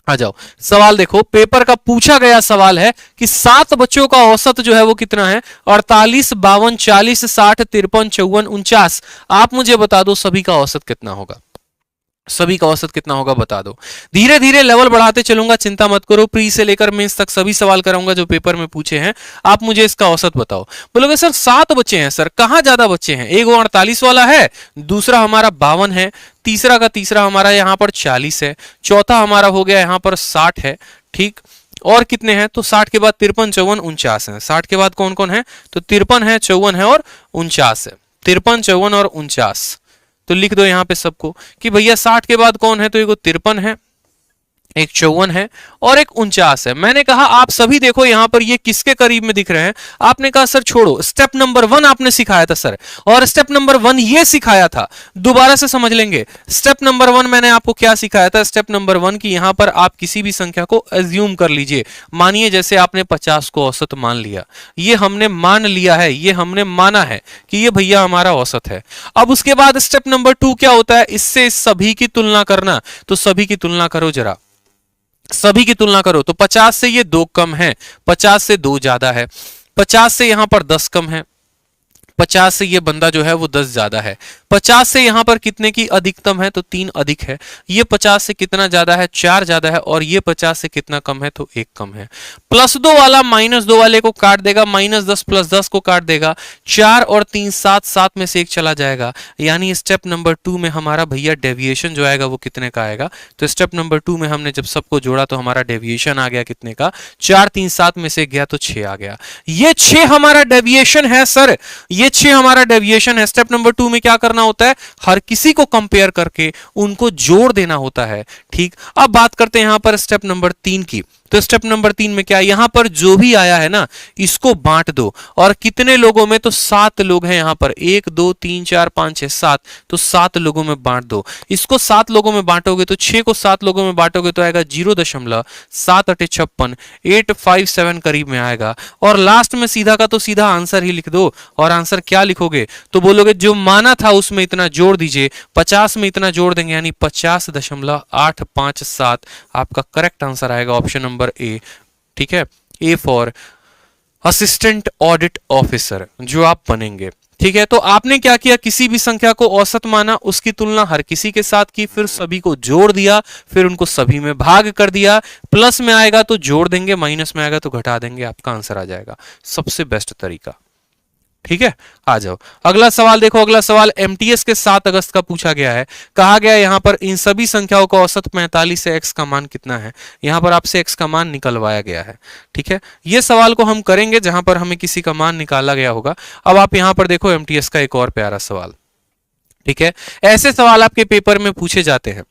आ जाओ, सवाल देखो। पेपर का पूछा गया सवाल है कि 7 बच्चों का औसत जो है वो कितना है? 48, 52, 40, 60, 53, 54, 49। आप मुझे बता दो सभी का औसत कितना होगा। सभी का औसत कितना होगा बता दो। धीरे धीरे लेवल बढ़ाते चलूंगा, चिंता मत करो। प्री से लेकर मेंस तक सभी सवाल कराऊंगा जो पेपर में पूछे हैं। आप मुझे इसका औसत बताओ। बोलोगे सर 7 बच्चे हैं। सर कहां ज्यादा बच्चे हैं? एक वो 48 वाला है, दूसरा हमारा 52 है, तीसरा हमारा यहां पर 40 है, चौथा हमारा हो गया यहां पर 60 है। ठीक, और कितने हैं? तो 60 के बाद 53, 54, 49 है। 60 के बाद कौन कौन है? तो 53 है, 54 है और 49 है। 53, 54 और 49। तो लिख दो यहां पे सबको कि भैया 60 के बाद कौन है? तो एक 53 है, एक 54 है और एक 49 है। मैंने कहा आप सभी देखो यहां पर ये किसके करीब में दिख रहे हैं? आपने कहा सर छोड़ो, स्टेप नंबर 1 आपने सिखाया था सर, और स्टेप नंबर 1 ये सिखाया था। दोबारा से समझ लेंगे। स्टेप नंबर 1 मैंने आपको क्या सिखाया था? स्टेप नंबर 1 की यहां पर आप किसी भी संख्या को एज्यूम कर लीजिए। मानिए जैसे आपने 50 को औसत मान लिया, ये हमने मान लिया है, ये हमने माना है कि ये भैया हमारा औसत है। अब उसके बाद स्टेप नंबर 2 क्या होता है? इससे सभी की तुलना करना। तो सभी की तुलना करो जरा, सभी की तुलना करो। तो 50 से ये 2 कम है, 50 से 2 ज्यादा है, 50 से यहां पर 10 कम है, 50 से ये बंदा जो है वो 10 ज्यादा है, 50 से यहां पर कितने की अधिकतम है? तो 3 अधिक है। ये 50 से कितना ज्यादा है? 4 ज्यादा है। और ये 50 से कितना कम है? तो 1 कम है। +2 वाला -2 वाले को काट देगा, -10 + 10 को काट देगा। 4 और 3 7, 7 में से 1 चला जाएगा। यानी स्टेप नंबर 2 में हमारा भैया डेविएशन जो आएगा वो कितने का आएगा? तो स्टेप नंबर 2 में हमने जब सबको जोड़ा तो हमारा डेविएशन आ गया कितने का? 4, 3, 7 में से गया तो 6 आ गया। ये 6 हमारा डेविएशन है सर, ये 6 हमारा डेविएशन है। स्टेप नंबर 2 में क्या करना होता है? हर किसी को कंपेयर करके उनको जोड़ देना होता है। ठीक, अब बात करते हैं यहां पर स्टेप नंबर 3 की। तो स्टेप नंबर 3 में क्या? यहां पर जो भी आया है ना, इसको बांट दो। और कितने लोगों में? तो 7 लोग हैं यहां पर, 1 2 3 4 5 6 7, तो 7 लोगों में बांट दो। इसको 7 लोगों में बांटोगे तो 6 को 7 लोगों में बांटोगे तो आएगा 0.7 × 56, 857 करीब में आएगा। और लास्ट में सीधा का तो सीधा आंसर ही लिख दो। और आंसर क्या लिखोगे? तो बोलोगे जो माना था उसमें इतना जोड़ दीजिए, 50 में इतना जोड़ देंगे, यानी 50.857 आपका करेक्ट आंसर आएगा, ऑप्शन नंबर ए। ठीक है, A for assistant audit officer जो आप बनेंगे। ठीक है, तो आपने क्या किया? किसी भी संख्या को औसत माना, उसकी तुलना हर किसी के साथ की, फिर सभी को जोड़ दिया, फिर उनको सभी में भाग कर दिया। प्लस में आएगा तो जोड़ देंगे, माइनस में आएगा तो घटा देंगे, आपका आंसर आ जाएगा। सबसे बेस्ट तरीका। ठीक है, आ जाओ अगला सवाल देखो। अगला सवाल एमटीएस के 7 अगस्त का पूछा गया है। कहा गया यहां पर इन सभी संख्याओं का औसत 45 से x का मान कितना है? यहां पर आपसे x का मान निकलवाया गया है। ठीक है, ये सवाल को हम करेंगे जहां पर हमें किसी का मान निकाला गया होगा। अब आप यहां पर देखो एमटीएस का एक और प्यारा सवाल। ठीक है, ऐसे सवाल आपके पेपर में पूछे जाते हैं।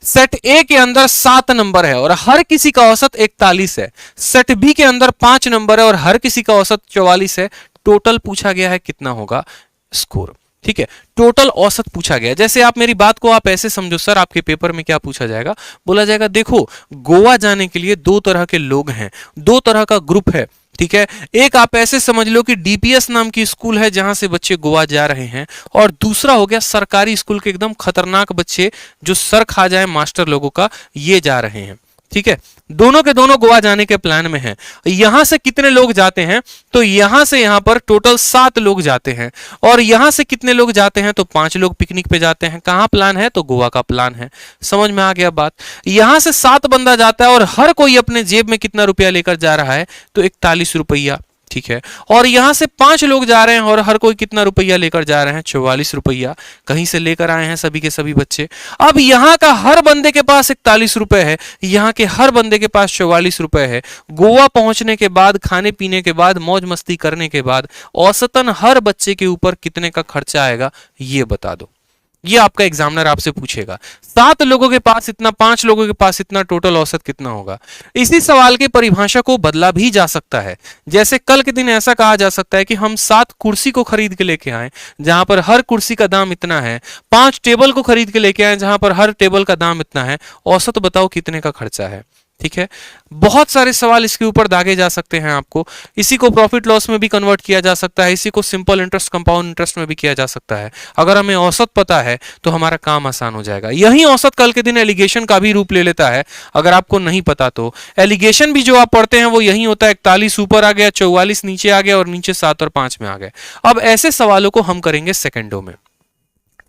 सेट ए के अंदर 7 नंबर है और हर किसी का औसत 41 है। सेट बी के अंदर 5 नंबर है और हर किसी का औसत 44 है। टोटल पूछा गया है कितना होगा स्कोर? ठीक है, टोटल औसत पूछा गया। जैसे आप मेरी बात को आप ऐसे समझो सर, आपके पेपर में क्या पूछा जाएगा, बोला जाएगा देखो गोवा जाने के लिए दो तरह के लोग हैं, दो तरह का ग्रुप है, ठीक है। एक आप ऐसे समझ लो कि डीपीएस नाम की स्कूल है जहां से बच्चे गोवा जा रहे हैं, और दूसरा हो गया सरकारी स्कूल के एकदम खतरनाक बच्चे जो सर खा जाए मास्टर लोगों का, ये जा रहे हैं, ठीक है। दोनों के दोनों गोवा जाने के प्लान में हैं। यहां से कितने लोग जाते हैं, तो यहां से यहां पर टोटल 7 लोग जाते हैं, और यहां से कितने लोग जाते हैं, तो 5 लोग पिकनिक पे जाते हैं। कहां प्लान है, तो गोवा का प्लान है। समझ में आ गया बात। यहां से 7 बंदा जाता है और हर कोई अपने जेब में कितना रुपया लेकर जा रहा है, तो 41 रुपया, ठीक है। और यहां से 5 लोग जा रहे हैं और हर कोई कितना रुपया लेकर जा रहे हैं, 44 रुपया कहीं से लेकर आए हैं सभी के सभी बच्चे। अब यहां का हर बंदे के पास 41 रुपए है, यहां के हर बंदे के पास 44 रुपए है। गोवा पहुंचने के बाद, खाने पीने के बाद, मौज मस्ती करने के बाद औसतन हर बच्चे के ऊपर कितने का खर्चा आएगा, ये बता दो। ये आपका एग्जामिनर आपसे पूछेगा। 7 लोगों के पास इतना, 5 लोगों के पास इतना, टोटल औसत कितना होगा। इसी सवाल की परिभाषा को बदला भी जा सकता है। जैसे कल के दिन ऐसा कहा जा सकता है कि हम 7 कुर्सी को खरीद के लेके आए जहां पर हर कुर्सी का दाम इतना है, 5 टेबल को खरीद के लेके आए जहां पर हर टेबल का दाम इतना है, औसत बताओ कितने का खर्चा है, ठीक है। बहुत सारे सवाल इसके ऊपर दागे जा सकते हैं आपको। इसी को प्रॉफिट लॉस में भी कन्वर्ट किया जा सकता है, इसी को सिंपल इंटरेस्ट, कंपाउंड इंटरेस्ट में भी किया जा सकता है। अगर हमें औसत पता है तो हमारा काम आसान हो जाएगा। यही औसत कल के दिन एलिगेशन का भी रूप ले लेता है, अगर आपको नहीं पता तो। एलिगेशन भी जो आप पढ़ते हैं वो यही होता है, 41 ऊपर आ गया, 44 नीचे आ गया और नीचे 7 और 5 में आ गए। अब ऐसे सवालों को हम करेंगे सेकेंडों में,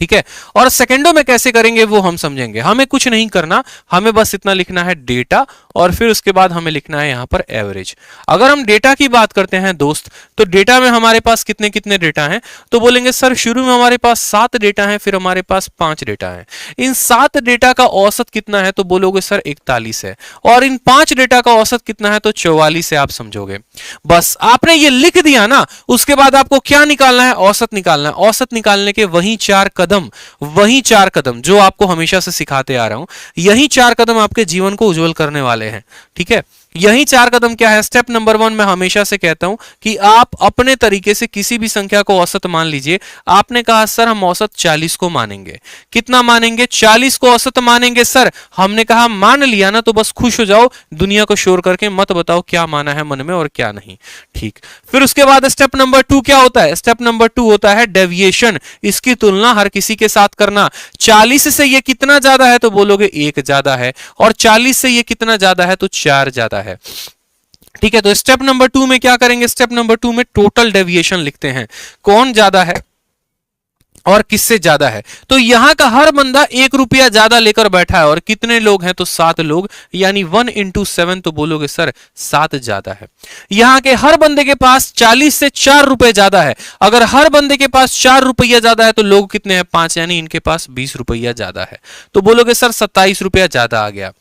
ठीक है। और सेकेंडों में कैसे करेंगे वो हम समझेंगे। हमें कुछ नहीं करना, हमें बस इतना लिखना है डेटा, और फिर उसके बाद हमें लिखना है यहां पर एवरेज। अगर हम डेटा की बात करते हैं दोस्त, तो डेटा में हमारे पास कितने कितने डेटा हैं, तो बोलेंगे सर शुरू में हमारे पास 7 डेटा हैं, फिर हमारे पास 5 डेटा हैं। इन 7 डेटा का औसत कितना है, तो बोलोगे सर 41 है, और इन 5 डेटा का औसत कितना है, तो 44 है। आप समझोगे, बस आपने ये लिख दिया ना, उसके बाद आपको क्या निकालना है, औसत निकालना है। औसत निकालने के वही 4 कदम जो आपको हमेशा से सिखाते आ रहा हूं, यही 4 कदम आपके जीवन को उज्जवल करने वाले हैं, ठीक है। यही 4 कदम क्या है। स्टेप नंबर 1 मैं हमेशा से कहता हूं कि आप अपने तरीके से किसी भी संख्या को औसत मान लीजिए। आपने कहा सर हम औसत 40 को मानेंगे, कितना मानेंगे, 40 को औसत मानेंगे सर। हमने कहा मान लिया ना, तो बस खुश हो जाओ, दुनिया को शोर करके मत बताओ क्या माना है मन में और क्या नहीं, ठीक। फिर उसके बाद स्टेप नंबर 2 क्या होता है, स्टेप नंबर 2 होता है डेविएशन। इसकी तुलना हर किसी के साथ करना। 40 से ये कितना ज्यादा है, तो बोलोगे 1 ज्यादा है, और 40 से ये कितना ज्यादा है, तो 4 ज्यादा है, ठीक है। तो स्टेप नंबर 2 में क्या करेंगे, स्टेप नंबर 2 में टोटल डेविएशन लिखते हैं, कौन ज्यादा है और किससे ज्यादा है। तो यहां का हर बंदा 1 रुपया ज्यादा लेकर बैठा है, और कितने लोग हैं, तो 7 लोग, यानी 1 into 7, तो बोलोगे सर 7 ज्यादा है। यहां के हर बंदे के पास 40 से 4 रुपए ज्यादा है। अगर हर बंदे के पास 4 रुपया ज्यादा है, तो लोग कितने हैं, 5, यानी इनके पास 20 रुपया ज्यादा है, तो बोलोगे सर 27 रुपया ज्यादा आ गया।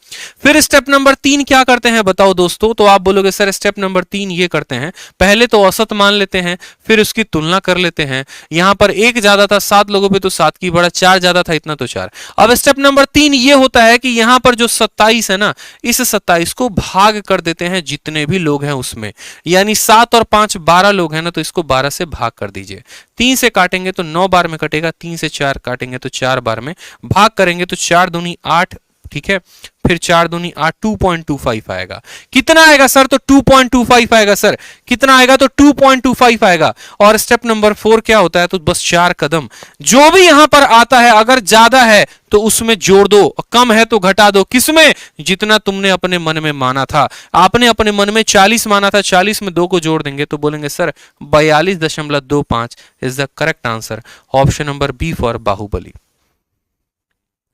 फिर स्टेप नंबर 3 क्या करते हैं बताओ दोस्तों, तो आप बोलोगे सर स्टेप नंबर 3 ये करते हैं, पहले तो औसत मान लेते हैं, फिर उसकी तुलना कर लेते हैं। यहां पर 1 ज्यादा था 7 लोगों पे, तो 7 की बड़ा, 4 ज्यादा था इतना, तो 4। अब स्टेप नंबर 3 ये होता है कि यहां पर जो 27 है ना, इस 27 को भाग कर देते हैं जितने भी लोग हैं उसमें, यानी 7 और 5 12 लोग हैं ना, तो इसको 12 से भाग कर दीजिए। 3 से काटेंगे तो 9 बार में कटेगा, 3 से 4 काटेंगे तो 4 बार में, भाग करेंगे तो 4 दूनी 8, ठीक है। फिर 4 दूनी 8, 2.25 आएगा। कितना आएगा सर, तो 2.25 आएगा सर। कितना आएगा, तो 2.25 आएगा। और स्टेप नंबर 4 क्या होता है, तो बस 4 कदम, जो भी यहां पर आता है अगर ज्यादा है तो उसमें जोड़ दो, कम है तो घटा दो। किसमें, जितना तुमने अपने मन में माना था। आपने अपने मन में 40 माना था, 40 में 2 को जोड़ देंगे तो बोलेंगे sir 42.25 is the correct answer. Option number B for Baahubali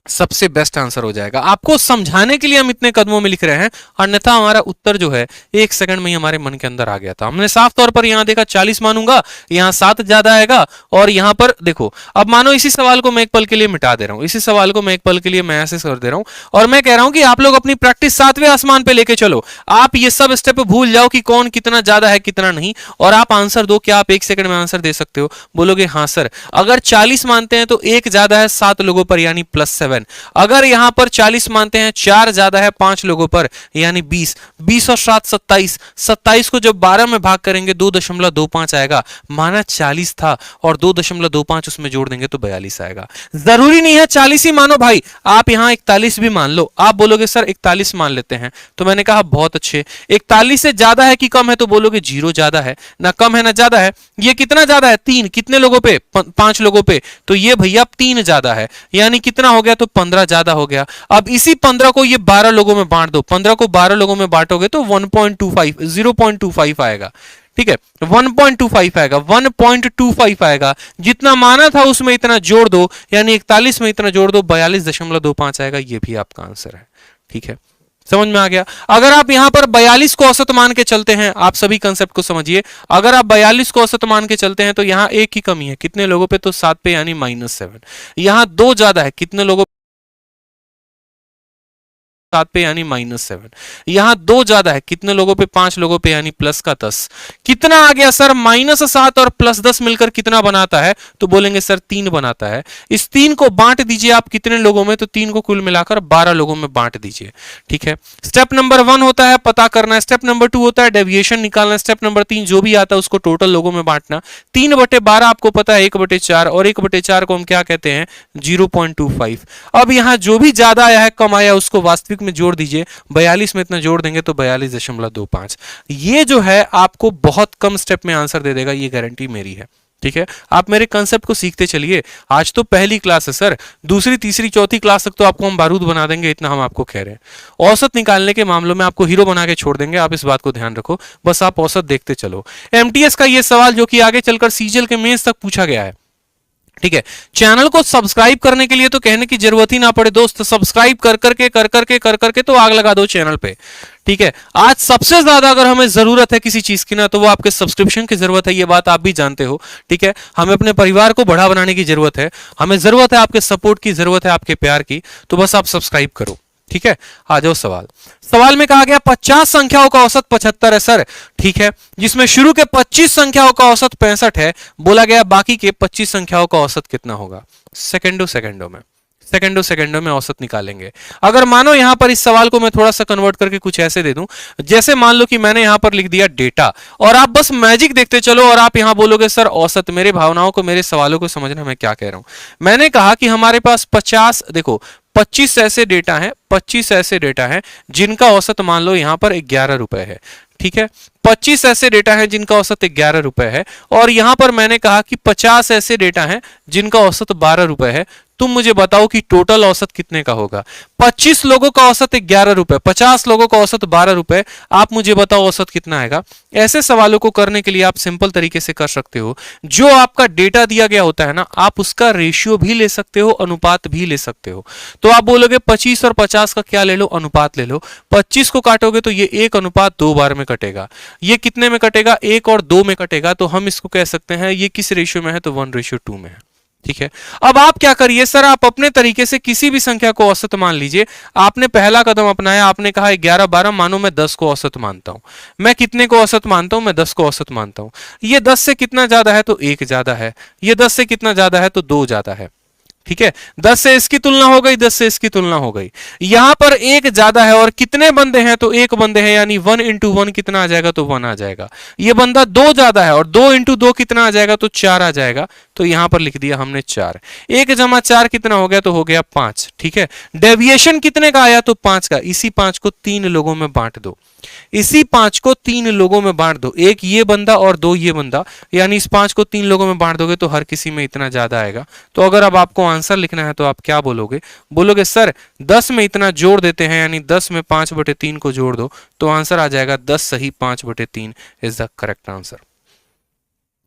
सबसे बेस्ट आंसर हो जाएगा। आपको समझाने के लिए हम इतने कदमों में लिख रहे हैं, अन्यथा हमारा उत्तर जो है 1 सेकंड में ही हमारे मन के अंदर आ गया था। हमने साफ तौर पर यहां देखा 40 मानूंगा, यहां 7 ज्यादा आएगा, और यहां पर देखो, अब मानो इसी सवाल को मैं एक पल के लिए मिटा दे रहा हूं, इसी सवाल को मैं एक पल के लिए मैं ऐसे कर दे रहा हूं, और मैं कह रहा हूं कि आप लोग अपनी प्रैक्टिस 7वें आसमान पे लेके चलो। आप ये सब स्टेप भूल जाओ कि कौन कितना ज्यादा है कितना नहीं, और आप आंसर दो। क्या आप 1 सेकंड में आंसर दे सकते हो? बोलोगे हाँ सर। अगर 40 मानते हैं तो 1 ज्यादा है 7 लोगों पर, यानी +7, 7। अगर यहां पर 40 मानते हैं, 4 ज्यादा है 5 लोगों पर यानी 20, 20 और 7 27, 27 को जब 12 में भाग करेंगे 2.25 आएगा, माना 40 था और 2.25 उसमें जोड़ देंगे तो 42 आएगा। जरूरी नहीं है 40 ही मानो भाई, आप यहां 41 भी मान लो। आप बोलोगे सर 41 मान लेते हैं, तो मैंने कहा बहुत अच्छे। 41 से ज्यादा है कि कम है, तो बोलोगे 0 ज्यादा है, ना कम है ना ज्यादा है। ये कितना ज्यादा है? 3। कितने लोगों पे? 5 लोगों पे, तो ये भैया 3 ज्यादा है, यानी कितना हो गया? तो 15 ज्यादा हो गया। अब इसी 15 को ये 12 लोगों में बांट दो, 15 को 12 लोगों में बांटोगे तो 1.25 0.25 आएगा। ठीक है, 1.25 आएगा, 1.25 आएगा। जितना माना था उसमें इतना जोड़ दो, यानी 41 में इतना जोड़ दो, 42.25 आएगा। ये भी आपका आंसर है। ठीक है, समझ में आ गया। अगर आप यहां पर 42 को औसत मान के चलते हैं, आप सभी कंसेप्ट को समझिए, अगर आप 42 को औसत मान के चलते हैं तो यहां एक ही कमी है, कितने लोगों पे? तो 7 पे यानी -7। यहां 2 ज्यादा है, कितने लोगों? 7 पे यानी -7। यहां 2 ज्यादा है, कितने लोगों पे? 5 लोगों पे यानी प्लस का 10। कितना आ गया सर? -7 और +10 मिलकर कितना बनाता है? तो बोलेंगे सर 3 बनाता है। इस 3 को बांट दीजिए आप कितने लोगों में? तो 3 को कुल मिलाकर 12 लोगों में बांट दीजिए। ठीक है, स्टेप नंबर 1 होता है पता करना, स्टेप नंबर 2 होता है डेविएशन निकालना, स्टेप नंबर 3 जो भी आता है उसको टोटल लोगों में बांटना। 3/12 आपको पता है 1/4, और 1/4 को हम क्या कहते हैं? 0.25। अब यहां जो भी ज्यादा आया है कम आया उसको वास्तविक में जोड़ दीजिए, 42 में इतना जोड़ देंगे तो 42.25। ये जो है आपको बहुत कम स्टेप में आंसर दे देगा, ये गारंटी मेरी है। ठीक है, आप मेरे कंसेप्ट को सीखते चलिए। आज तो पहली क्लास है सर, दूसरी तीसरी चौथी क्लास तक तो आपको हम बारूद बना देंगे, इतना हम आपको कह रहे हैं। औसत निकालने के मामलों में आपको हीरो बना के छोड़ देंगे, आप इस बात को ध्यान रखो, बस आप औसत देखते चलो। एमटीएस का ये सवाल जो कि आगे चलकर सीजीएल के मेंस तक पूछा गया है। ठीक है, चैनल को सब्सक्राइब करने के लिए तो कहने की जरूरत ही ना पड़े दोस्त, सब्सक्राइब कर करके तो आग लगा दो चैनल पे। ठीक है, आज सबसे ज्यादा अगर हमें जरूरत है किसी चीज की ना, तो वो आपके सब्सक्रिप्शन की जरूरत है, ये बात आप भी जानते हो। ठीक है, हमें अपने परिवार को बड़ा बनाने की जरूरत है, हमें जरूरत है आपके सपोर्ट की, जरूरत है आपके प्यार की, तो बस आप सब्सक्राइब करो। ठीक है, आ जाओ सवाल में कहा गया 50 संख्याओं का औसत 75 है सर। ठीक है, जिसमें शुरू के 25 संख्याओं का औसत 65 है, बोला गया बाकी के 25 संख्याओं का औसत कितना होगा? सेकंडों में औसत निकालेंगे। अगर मानो यहां पर इस सवाल को मैं थोड़ा सा कन्वर्ट करके कुछ ऐसे दे दूं, जैसे मान लो कि मैंने यहां पर लिख दिया डेटा, और आप बस मैजिक देखते चलो, और आप यहां बोलोगे सर औसत। मेरे भावनाओं को, मेरे सवालों को समझना मैं क्या कह रहा हूं। मैंने कहा कि हमारे पास 50, देखो 25 ऐसे डेटा हैं, 25 ऐसे डेटा हैं जिनका औसत मान लो यहां पर 11 रुपए है। ठीक है, 25 ऐसे डेटा हैं जिनका औसत 11 रुपए है, और यहां पर मैंने कहा कि 50 ऐसे डेटा हैं जिनका औसत 12 रुपए है। तुम मुझे बताओ कि टोटल औसत कितने का होगा? 25 लोगों का औसत 11 रुपए, 50 लोगों का औसत 12 रुपए, आप मुझे बताओ औसत कितना आएगा? ऐसे सवालों को करने के लिए आप सिंपल तरीके से कर सकते हो, जो आपका डेटा दिया गया होता है ना, आप उसका रेशियो भी ले सकते हो, अनुपात भी ले सकते हो। तो आप बोलोगे 25 और 50 का क्या ले लो? अनुपात ले लो। 25 को काटोगे तो ये 1:2 बार में कटेगा। ये कितने में कटेगा? 1 और 2 में कटेगा। तो हम इसको कह सकते हैं ये किस रेशियो में है? तो 1:2 में है। ठीक है, अब आप क्या करिए सर, आप अपने तरीके से किसी भी संख्या को औसत मान लीजिए। आपने पहला कदम अपनाया, आपने कहा 11 12, मानो मैं 10 को औसत मानता हूं। मैं कितने को औसत मानता हूं? मैं 10 को औसत मानता हूं। ये 10 से कितना ज्यादा है? तो 1 ज्यादा है। ये 10 से कितना ज्यादा है? तो 2 ज्यादा है। ठीक है, 10 से इसकी तुलना हो गई, 10 से इसकी तुलना हो गई। यहां पर 1 ज्यादा है, और कितने बंदे हैं? तो 1 बंदे हैं, यानी 1 × 1 कितना आ जाएगा? तो 1 आ जाएगा। ये बंदा 2 ज्यादा है, और 2 × 2 कितना आ जाएगा? तो 4 आ जाएगा। तो यहां पर लिख दिया हमने 4। 1 + 4 कितना हो गया? तो हो गया 5। ठीक है, डेविएशन कितने का आया? तो 5 का। इसी 5 को 3 लोगों में बांट दो, इसी 5 को 3 लोगों में बांट दो, 1 ये बंदा और 2 ये बंदा, यानी इस 5 को 3 लोगों में बांट दोगे तो हर किसी में इतना ज्यादा आएगा। तो अगर अब आपको आंसर लिखना है तो आप क्या बोलोगे? बोलोगे सर 10 में इतना जोड़ देते हैं, यानी 10 में 5/3 को जोड़ दो, तो आंसर आ जाएगा 10 सही 5/3 इज द करेक्ट आंसर।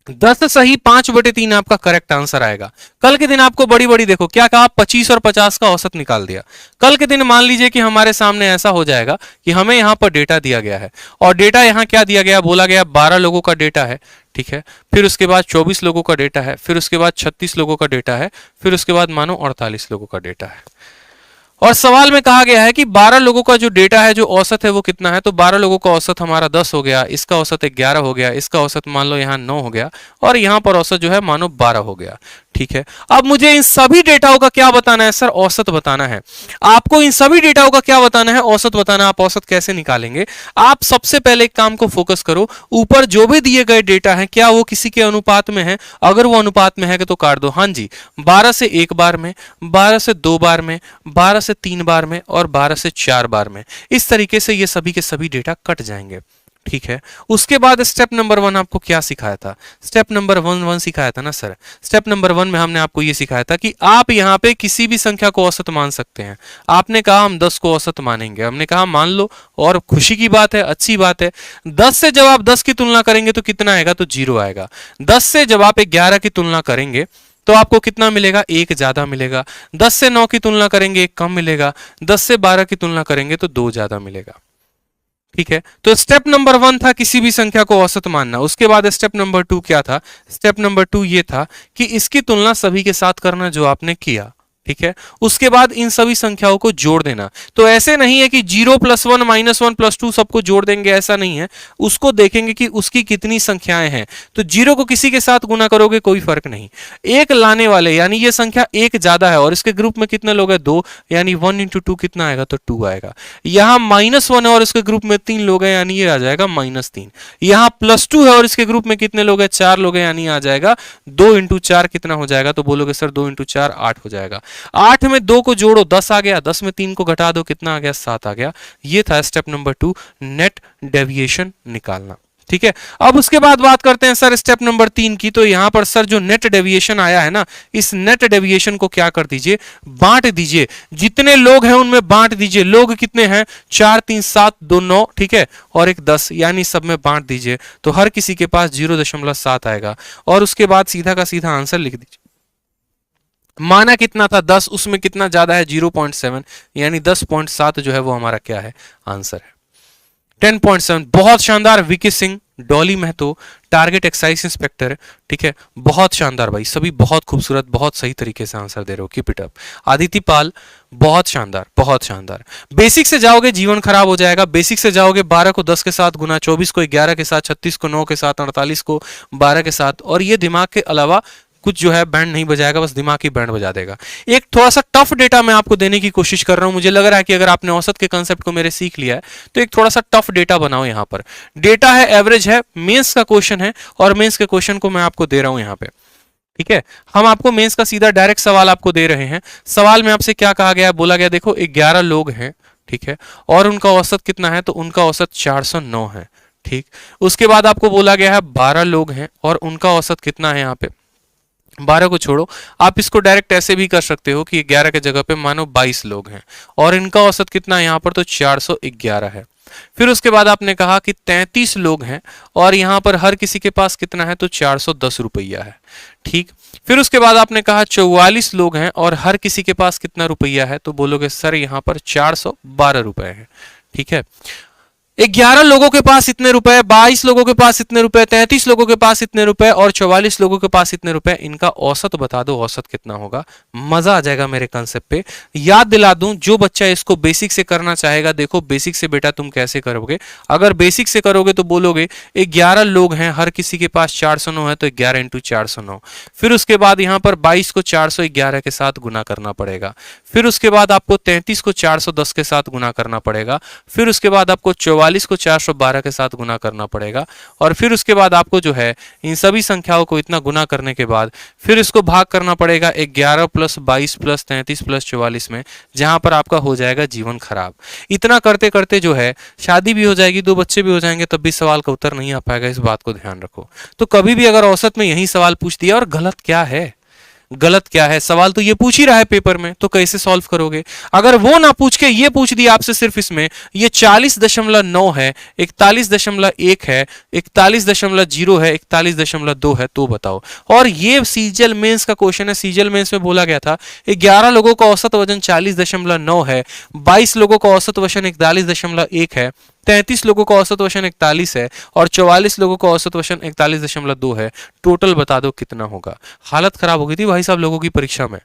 10 सही 5/3 आपका करेक्ट आंसर आएगा। कल के दिन आपको बड़ी बड़ी देखो क्या कहा, 25 और 50 का औसत निकाल दिया। कल के दिन मान लीजिए कि हमारे सामने ऐसा हो जाएगा कि हमें यहां पर डेटा दिया गया है, और डेटा यहां क्या दिया गया? बोला गया 12 लोगों का डेटा है। ठीक है, फिर उसके बाद 24 लोगों का डेटा है, फिर उसके बाद 36 लोगों का डेटा है, फिर उसके बाद मानो 48 लोगों का डेटा है। और सवाल में कहा गया है कि 12 लोगों का जो डेटा है, जो औसत है वो कितना है? तो 12 लोगों का औसत हमारा 10 हो गया, इसका औसत 11 हो गया, इसका औसत मान लो यहाँ 9 हो गया, और यहाँ पर औसत जो है मानो 12 हो गया। ठीक है। अब मुझे इन सभी डेटाओं का क्या बताना है सर? औसत बताना है। आपको इन सभी डेटाओं का क्या बताना है? औसत बताना है। आप औसत कैसे निकालेंगे? आप सबसे पहले एक काम को फोकस करो, ऊपर जो भी दिए गए डेटा हैं क्या वो किसी के अनुपात में है? अगर वो अनुपात में है तो काट दो। हाँ जी, 12 से 1 बार में, 12 से 2 बार में, 12 से 3 बार में और 12 से 4 बार में। इस तरीके से ये सभी के सभी डेटा कट जाएंगे। ठीक है। उसके बाद स्टेप नंबर 1 आपको क्या सिखाया था? स्टेप नंबर 1 सिखाया था ना सर। स्टेप नंबर 1 में हमने आपको ये सिखाया था कि आप यहां पे किसी भी संख्या को औसत मान सकते हैं। आपने कहा हम 10 को औसत मानेंगे, हमने कहा मान लो, और खुशी की बात है, अच्छी बात है। 10 से जब आप 10 की तुलना करेंगे तो कितना आएगा? तो 0 आएगा। 10 से जब आप 11 की तुलना करेंगे तो आपको कितना मिलेगा? 1 ज्यादा मिलेगा। 10 से 9 की तुलना करेंगे 1 कम मिलेगा। 10 से 12 की तुलना करेंगे तो 2 ज्यादा मिलेगा। ठीक है। तो स्टेप नंबर 1 था किसी भी संख्या को औसत मानना। उसके बाद स्टेप नंबर 2 क्या था? स्टेप नंबर 2 ये था कि इसकी तुलना सभी के साथ करना जो आपने किया। ठीक है। उसके बाद इन सभी संख्याओं को जोड़ देना। तो ऐसे नहीं है कि 0 + 1 -1 + 2 सबको जोड़ देंगे, ऐसा नहीं है। उसको देखेंगे कि उसकी कितनी संख्याएं हैं। तो 0 को किसी के साथ गुना करोगे कोई फर्क नहीं। एक लाने वाले यानी ये संख्या एक ज्यादा है और इसके ग्रुप में कितने लोग हैं? 2, यानी 1 × 2 कितना आएगा? तो 2 आएगा। यहां -1 है और इसके ग्रुप में 3 लोग हैं, यानी ये आ जाएगा -3। यहां +2 है और इसके ग्रुप में कितने लोग हैं? 4 लोग हैं, यानी आ जाएगा 2 × 4 कितना हो जाएगा? तो बोलोगे सर 2 × 4 8 हो जाएगा। 8 में 2 को जोड़ो 10 आ गया, 10 में 3 को घटा दो कितना आ गया? 7 आ गया। ये था स्टेप नंबर 2, नेट डेविएशन निकालना। ठीक है। अब उसके बाद बात करते हैं सर स्टेप नंबर 3 की। तो यहां पर सर जो नेट डेविएशन आया है ना, इस नेट डेविएशन को क्या कर दीजिए? बांट दीजिए। जितने लोग हैं उनमें बांट दीजिए। लोग कितने हैं? 4 3 7 2 9, ठीक है, और एक 10, यानी सब में बांट दीजिए। तो हर किसी के पास 0.7 आएगा और उसके बाद सीधा का सीधा आंसर लिख दीजिए। माना कितना था? 10, उसमें कितना ज्यादा है? 0.7, यानी 10.7 जो है वो हमारा क्या है? आंसर है। 10.7, बहुत शानदार। VK Singh, Dolly Mahto, target excise inspector. ठीक है, बहुत शानदार भाई, सभी बहुत खूबसूरत, बहुत सही तरीके से आंसर दे रहे हो, कीप इट अप। आदिति पाल, बहुत शानदार, बहुत शानदार। बेसिक से जाओगे जीवन खराब हो जाएगा। बेसिक से जाओगे 12 को 10 के साथ गुना, 24 को 11 के साथ, 36 को 9 के साथ, 48 को 12 के साथ, और ये दिमाग के अलावा कुछ जो है बैंड नहीं बजाएगा, बस दिमाग की बैंड बजा देगा। एक थोड़ा सा टफ डेटा मैं आपको देने की कोशिश कर रहा हूं। मुझे लग रहा है कि अगर आपने औसत के कंसेप्ट को मेरे सीख लिया है तो एक थोड़ा सा टफ डेटा बनाओ। यहां पर डेटा है, एवरेज है, मेंस का क्वेश्चन है और मेंस के क्वेश्चन को मैं आपको दे रहा हूं यहां पे। ठीक है, हम आपको मेंस का सीधा डायरेक्ट सवाल आपको दे रहे हैं। सवाल में आपसे क्या कहा गया? बोला गया देखो 11 लोग हैं, ठीक है, और उनका औसत कितना है? तो उनका औसत 409 है। ठीक, उसके बाद आपको बोला गया है 12 लोग हैं और उनका औसत कितना है? यहाँ पे 12 को छोड़ो, आप इसको डायरेक्ट ऐसे भी कर सकते हो कि 11 के जगह पे मानो 22 लोग हैं और इनका औसत कितना है यहाँ पर? तो 411 है। फिर उसके बाद आपने कहा कि 33 लोग हैं और यहां पर हर किसी के पास कितना है? तो 410 रुपया है। ठीक, फिर उसके बाद आपने कहा 44 लोग हैं और हर किसी के पास कितना रुपया है? तो बोलोगे सर यहां पर 412 रुपए है। ठीक है, 11 लोगों के पास इतने रुपए, 22 लोगों के पास इतने रुपए, 33 लोगों के पास इतने रुपए और 44 लोगों के पास इतने रुपए। इनका औसत बता दो, औसत कितना होगा? मजा आ जाएगा मेरे कंसेप्ट पे। याद दिला दूं, जो बच्चा इसको बेसिक से करना चाहेगा, देखो बेसिक से बेटा तुम कैसे करोगे। अगर बेसिक से करोगे तो बोलोगे 11 लोग हैं, हर किसी के पास 409 है, तो 11 × 409। फिर उसके बाद यहां पर 22 को 411 के साथ गुना करना पड़ेगा। फिर उसके बाद आपको 33 को 410 के साथ गुना करना पड़ेगा। फिर उसके बाद आपको 44 को 412 के साथ गुना करना पड़ेगा और फिर उसके बाद आपको जो है इन सभी संख्याओं को इतना गुना करने के बाद फिर इसको भाग करना पड़ेगा 11 + 22 + 33 + 44 में, जहां पर आपका हो जाएगा जीवन खराब। इतना करते करते जो है शादी भी हो जाएगी, 2 बच्चे भी हो जाएंगे, तब भी सवाल का उत्तर नहीं आ पाएगा। इस बात को ध्यान रखो। तो कभी भी अगर औसत में यही सवाल पूछ दिया, और गलत क्या है? गलत क्या है? सवाल तो ये पूछ ही रहा है पेपर में, तो कैसे सॉल्व करोगे? अगर वो ना पूछ के ये पूछ दिया आपसे सिर्फ इसमें, ये 40.9 है, 41.1 है, 41.0 है, 41.2 है, तो बताओ। और ये सीजीएल मेंस का क्वेश्चन है। सीजीएल मेंस में बोला गया था 11 लोगों का औसत वजन 40.9 है, 22 लोगों का औसत वजन 41.1 है, 33 लोगों का औसत वजन 41 है और 44 लोगों का औसत वजन 41.2 है। टोटल बता दो कितना होगा। हालत खराब हो गई थी भाई साहब लोगों की परीक्षा में।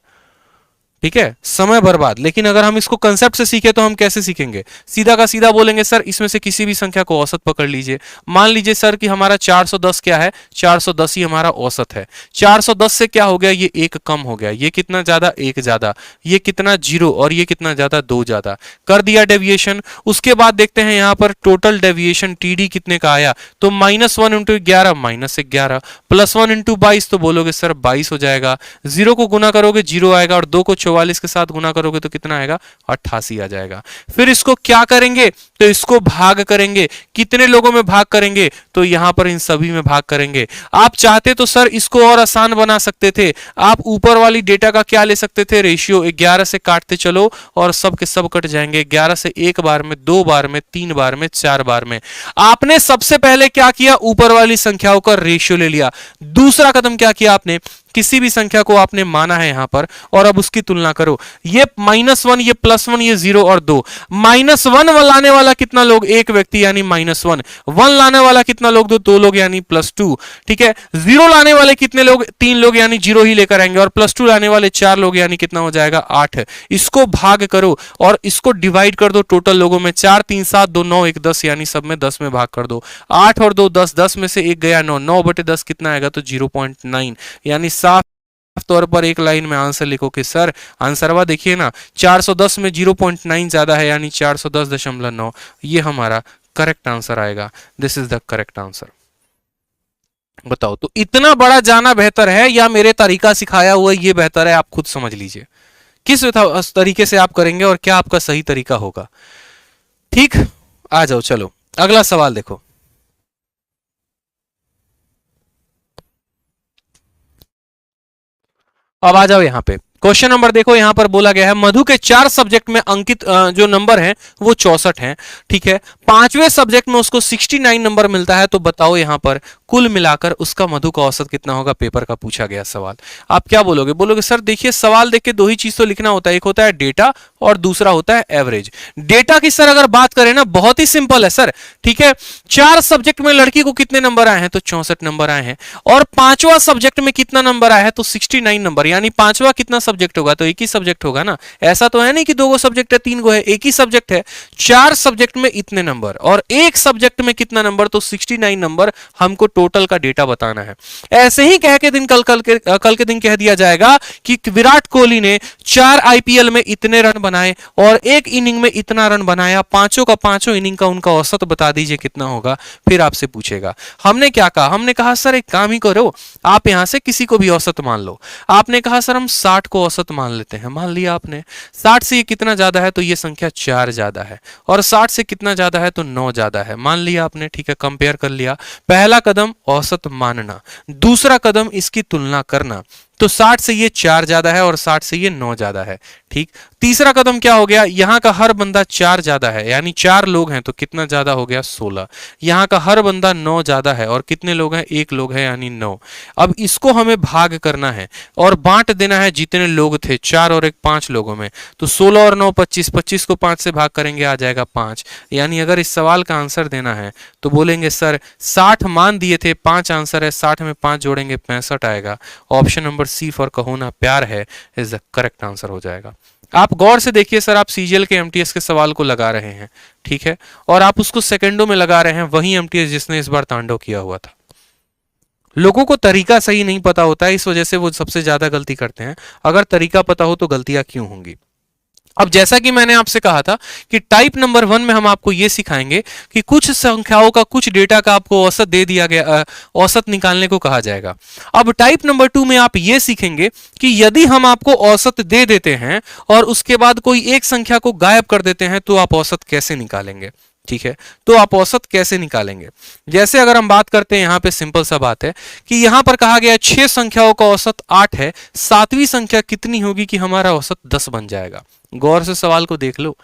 ठीक है, समय बर्बाद। लेकिन अगर हम इसको कंसेप्ट से सीखे तो हम कैसे सीखेंगे? सीधा का सीधा बोलेंगे सर इसमें से किसी भी संख्या को औसत पकड़ लीजिए। मान लीजिए सर कि हमारा 410 क्या है, 410 ही हमारा औसत है। 410 से क्या हो गया, ये एक कम हो गया, ये कितना ज्यादा, एक ज्यादा, ये कितना जीरो, और ये कितना ज्यादा, दो ज्यादा, कर दिया डेविएशन। उसके बाद देखते हैं यहाँ पर टोटल डेविएशन टीडी कितने का आया, तो -1 इंटू 11 -11, +1 इंटू 22 तो बोलोगे सर 22 हो जाएगा। जीरो को गुना करोगे जीरो आएगा, और दो को 44 के साथ गुना करोगे तो कितना आएगा, 88 आ जाएगा। फिर इसको क्या करेंगे, तो इसको भाग करेंगे। कितने लोगों में भाग करेंगे, तो यहां पर इन सभी में भाग करेंगे। आप चाहते तो सर इसको और आसान बना सकते थे। आप ऊपर वाली डेटा का क्या ले सकते थे, रेशियो 11 से काटते चलो और सब के सब कट जाएंगे। 11 से एक बार में, दो बार में, तीन बार में, चार बार में। आपने सबसे पहले क्या किया, ऊपर वाली संख्याओं का रेशियो ले लिया। दूसरा कदम क्या किया आपने, किसी भी संख्या को आपने माना है यहां पर, और अब उसकी तुलना करो। ये -1, ये +1, ये 0 और 2। -1 लाने वाला कितना लोग, एक व्यक्ति यानी -1। 1 लाने वाला कितना लोग, दो लोग यानी +2। ठीक है, 0 लाने वाले कितने लोग, 3 लोग यानी 0 ही लेकर आएंगे, और +2 लाने वाले 4 लोग यानी कितना हो जाएगा, 8। इसको भाग करो और इसको डिवाइड कर दो टोटल लोगों में। 4 3 7 2 9 1 10, यानी सब में 10 में भाग कर दो। 8 और 2 10, 10 में से एक गया 9, 9/10 कितना आएगा, तो 0.9। यानी साफ तौर पर एक लाइन में आंसर लिखो कि सर आंसरवा देखिए ना, 410 में 0.9 ज्यादा है, यानी 410.9। ये हमारा करेक्ट आंसर आएगा। This is the correct answer. बताओ, तो इतना बड़ा जाना बेहतर है या मेरे तरीका सिखाया हुआ ये बेहतर है? आप खुद समझ लीजिए किस तरीके से आप करेंगे और क्या आपका सही तरीका होगा। ठीक, आ जाओ, चलो अगला सवाल देखो। अब आ जाओ यहाँ पे, क्वेश्चन नंबर देखो। यहां पर बोला गया है मधु के 4 सब्जेक्ट में अंकित जो नंबर है वो 64 हैं। ठीक है, 5वें सब्जेक्ट में उसको 69 नंबर मिलता है। तो बताओ यहां पर कुल मिलाकर उसका मधु का औसत कितना होगा? पेपर का पूछा गया सवाल। आप क्या बोलोगे? बोलोगे सर देखिए सवाल देख के दो ही चीज तो लिखना होता है, एक होता है डेटा और दूसरा होता है एवरेज। डेटा की सर अगर बात करें ना, बहुत ही सिंपल है सर। ठीक है, 4 सब्जेक्ट में लड़की को कितने नंबर आए हैं? तो 64 नंबर आए हैं। और 5वां सब्जेक्ट में कितना नंबर आया है? तो 69 नंबर। यानी 5वां कितना सब्जेक्ट होगा? तो एक ही सब्जेक्ट होगा ना। ऐसा तो है नहीं कि 2 गो सब्जेक्ट है, 3 गो है, एक ही सब्जेक्ट है। 4 सब्जेक्ट में इतने नंबर और एक सब्जेक्ट में कितना नंबर? तो 69 नंबर। हमको टोटल का डेटा बताना है। ऐसे ही कह के दिन कल के दिन कह दिया जाएगा कि विराट कोहली ने 4 आईपीएल में इतने रन बनाए और एक इनिंग में इतना रन बनाया, पांचों का पांचों इनिंग का उनका औसत बता दीजिए कितना होगा। फिर आपसे पूछेगा। हमने क्या कहा? हमने कहा सर एक काम ही करो, आप यहां से किसी को भी औसत मान लो। आपने कहा सर हम 60 को औसत मान लेते हैं। मान लिया आपने। 60 से ये कितना ज्यादा है? तो ये संख्या 4 ज्यादा है। और 60 से कितना ज्यादा है? तो 9 ज्यादा है। मान लिया आपने। ठीक है, कंपेयर कर लिया। पहला कदम औसत मानना, दूसरा कदम इसकी तुलना करना। तो 60 से ये 4 ज्यादा है और 60 से ये 9 ज्यादा है। ठीक, तीसरा कदम क्या हो गया? यहां का हर बंदा 4 ज्यादा है, यानी 4 लोग हैं तो कितना ज्यादा हो गया? 16। यहां का हर बंदा 9 ज्यादा है और कितने लोग हैं? एक लोग है, यानी 9। अब इसको हमें भाग करना है और बांट देना है जितने लोग थे, 4 और 1 5 लोगों में। तो 16 और 9 25, 25 को 5 से भाग करेंगे आ जाएगा 5। यानी अगर इस सवाल का आंसर देना है तो बोलेंगे सर 60 मान दिए थे, 5 आंसर है, 60 में 5 जोड़ेंगे 65 आएगा। ऑप्शन नंबर सी फॉर कहो ना प्यार है इज द करेक्ट आंसर हो जाएगा। आप गौर से देखिए सर, आप सीजीएल के एमटीएस के सवाल को लगा रहे हैं। ठीक है, और आप उसको सेकंडों में लगा रहे हैं, वही एमटीएस जिसने इस बार तांडव किया हुआ था। लोगों को तरीका सही नहीं पता होता है, इस वजह से वो सबसे ज्यादा गलती करते हैं। अगर तरीका पता हो तो गलतियां क्यों होंगी? अब जैसा कि मैंने आपसे कहा था कि टाइप नंबर 1 में हम आपको यह सिखाएंगे कि कुछ संख्याओं का, कुछ डेटा का आपको औसत दे दिया गया, औसत निकालने को कहा जाएगा। अब टाइप नंबर 2 में आप यह सीखेंगे कि यदि हम आपको औसत दे देते हैं और उसके बाद कोई एक संख्या को गायब कर देते हैं तो आप औसत कैसे निकालेंगे। ठीक है, तो आप औसत कैसे निकालेंगे? जैसे अगर हम बात करते हैं, यहां पे सिंपल सा बात है कि यहां पर कहा गया 6 संख्याओं का औसत 8 है, 7वीं संख्या कितनी होगी कि हमारा औसत 10 बन जाएगा। गौर से सवाल को देख लो।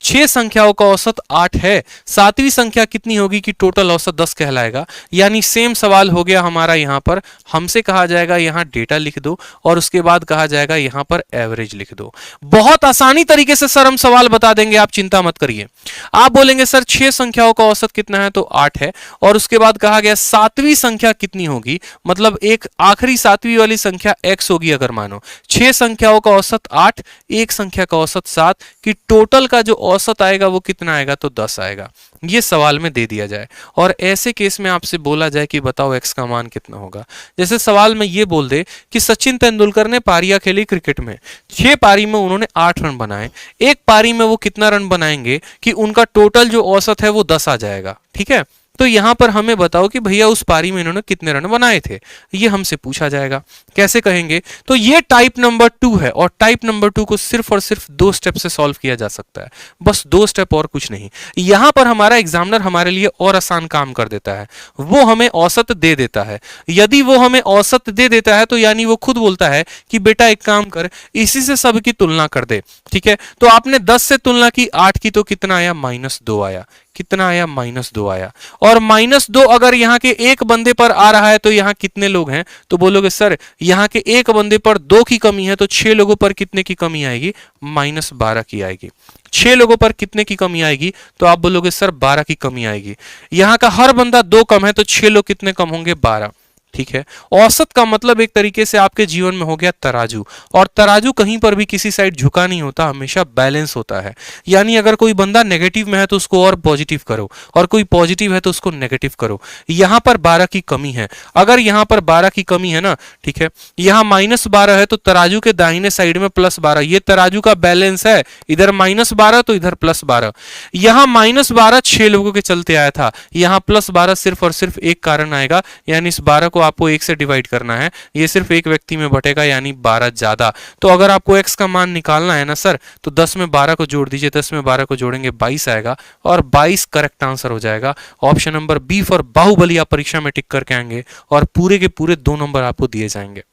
6 संख्याओं का औसत 8 है, 7वीं संख्या कितनी होगी कि टोटल औसत 10 कहलाएगा। यानी सेम सवाल हो गया हमारा यहाँ पर, हमसे कहा जाएगा यहाँ डेटा लिख दो और उसके बाद कहा जाएगा यहाँ पर एवरेज लिख दो। बहुत आसानी तरीके से सर हम सवाल बता देंगे, आप चिंता मत करिए। आप बोलेंगे सर 6 संख्याओं का औसत कितना है, तो 8 है, और उसके बाद कहा गया 7वीं संख्या कितनी होगी, मतलब एक आखिरी 7वीं वाली संख्या x होगी। अगर मानो 6 संख्याओं का औसत 8, एक संख्या का औसत 7, कि टोटल का जो औसत आएगा वो कितना आएगा, तो 10 आएगा। ये सवाल में दे दिया जाए और ऐसे केस में आपसे बोला जाए कि बताओ x का मान कितना होगा। जैसे सवाल में ये बोल दे कि सचिन तेंदुलकर ने पारियां खेली क्रिकेट में, 6 पारी में उन्होंने 8 रन बनाए, एक पारी में वो कितना रन बनाएंगे कि उनका टोटल जो औसत है वो 10 आ जाएगा। ठीक है, तो यहां पर हमें बताओ कि भैया उस पारी में इन्होंने कितने रन बनाए थे, ये हमसे पूछा जाएगा। कैसे कहेंगे, तो ये टाइप नंबर 2 है और टाइप नंबर 2 को सिर्फ और सिर्फ 2 स्टेप से सॉल्व किया जा सकता है, बस 2 स्टेप और कुछ नहीं। यहां पर हमारा एग्जामिनर हमारे लिए और आसान काम कर देता है, वो हमें औसत दे देता है। यदि वो हमें औसत दे देता है तो यानी वो खुद बोलता है कि बेटा एक काम कर, इसी से सब की तुलना कर दे। ठीक है, तो आपने 10 से तुलना की, 8 की, तो कितना आया, -2 आया। कितना आया, -2 आया। और -2 अगर यहाँ के एक बंदे पर आ रहा है तो यहाँ कितने लोग हैं, तो बोलोगे सर यहाँ के एक बंदे पर 2 की कमी है, तो 6 लोगों पर कितने की कमी आएगी, -12 की आएगी। 6 लोगों पर कितने की कमी आएगी, तो आप बोलोगे सर 12 की कमी आएगी। यहाँ का हर बंदा 2 कम है, तो 6 लोग कितने कम होंगे, 12। ठीक है, औसत का मतलब एक तरीके से आपके जीवन में हो गया तराजू, और तराजू कहीं पर भी किसी साइड झुका नहीं होता, हमेशा बैलेंस होता है। यानी अगर कोई बंदा नेगेटिव में है तो उसको और पॉजिटिव करो, और कोई पॉजिटिव है तो उसको नेगेटिव करो। यहां पर 12 की कमी है, अगर यहां पर 12 की कमी है ना, ठीक है, यहां -12 है तो तराजू के दाहिने साइड में +12, ये तराजू का बैलेंस है, इधर -12 तो इधर +12। यहां -12 6 लोगों के चलते आया था, यहां +12 सिर्फ और सिर्फ एक कारण आएगा, यानी इस 12 को आपको 1 से डिवाइड करना है, ये सिर्फ एक व्यक्ति में बटेगा, यानी 12 ज्यादा। तो अगर आपको x का मान निकालना है ना सर, तो 10 में 12 को जोड़ दीजिए, 10 में 12 को जोड़ेंगे 22 आएगा, और 22 करेक्ट आंसर हो जाएगा। Option number B for Baahubali आप परीक्षा में टिक करके आएंगे और पूरे के पूरे 2 नंबर आपको दिए जाएंगे,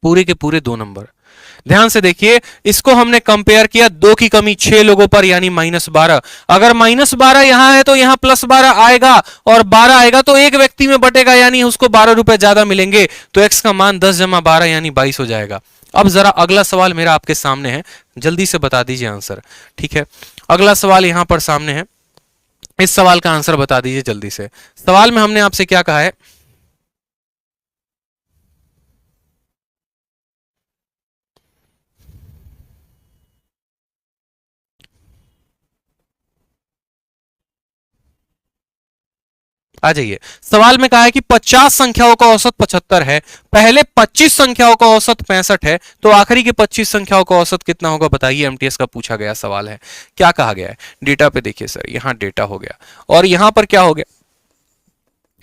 पूरे के पूरे 2 नंबर। ध्यान से देखिए, इसको हमने कंपेयर किया, 2 की कमी 6 लोगों पर, यानी -12। अगर -12 यहां है तो यहां +12 आएगा, और 12 आएगा तो एक व्यक्ति में बटेगा, यानी उसको 12 रुपए ज्यादा मिलेंगे, तो x का मान 10 × 12 यानी 22 हो जाएगा। अब जरा अगला सवाल मेरा आपके सामने है, जल्दी से बता दीजिए आंसर। ठीक है, अगला सवाल यहां पर सामने है, इस सवाल का आंसर बता दीजिए जल्दी से। सवाल में हमने आपसे क्या कहा है, आ जाइए। सवाल में कहा है कि 50 संख्याओं का औसत 75 है, पहले 25 संख्याओं का औसत 65 है, तो आखिरी के 25 संख्याओं का औसत कितना होगा, बताइए। एमटीएस का पूछा गया सवाल है। क्या कहा गया है, डेटा पे देखिए सर, यहां डेटा हो गया और यहां पर क्या हो गया,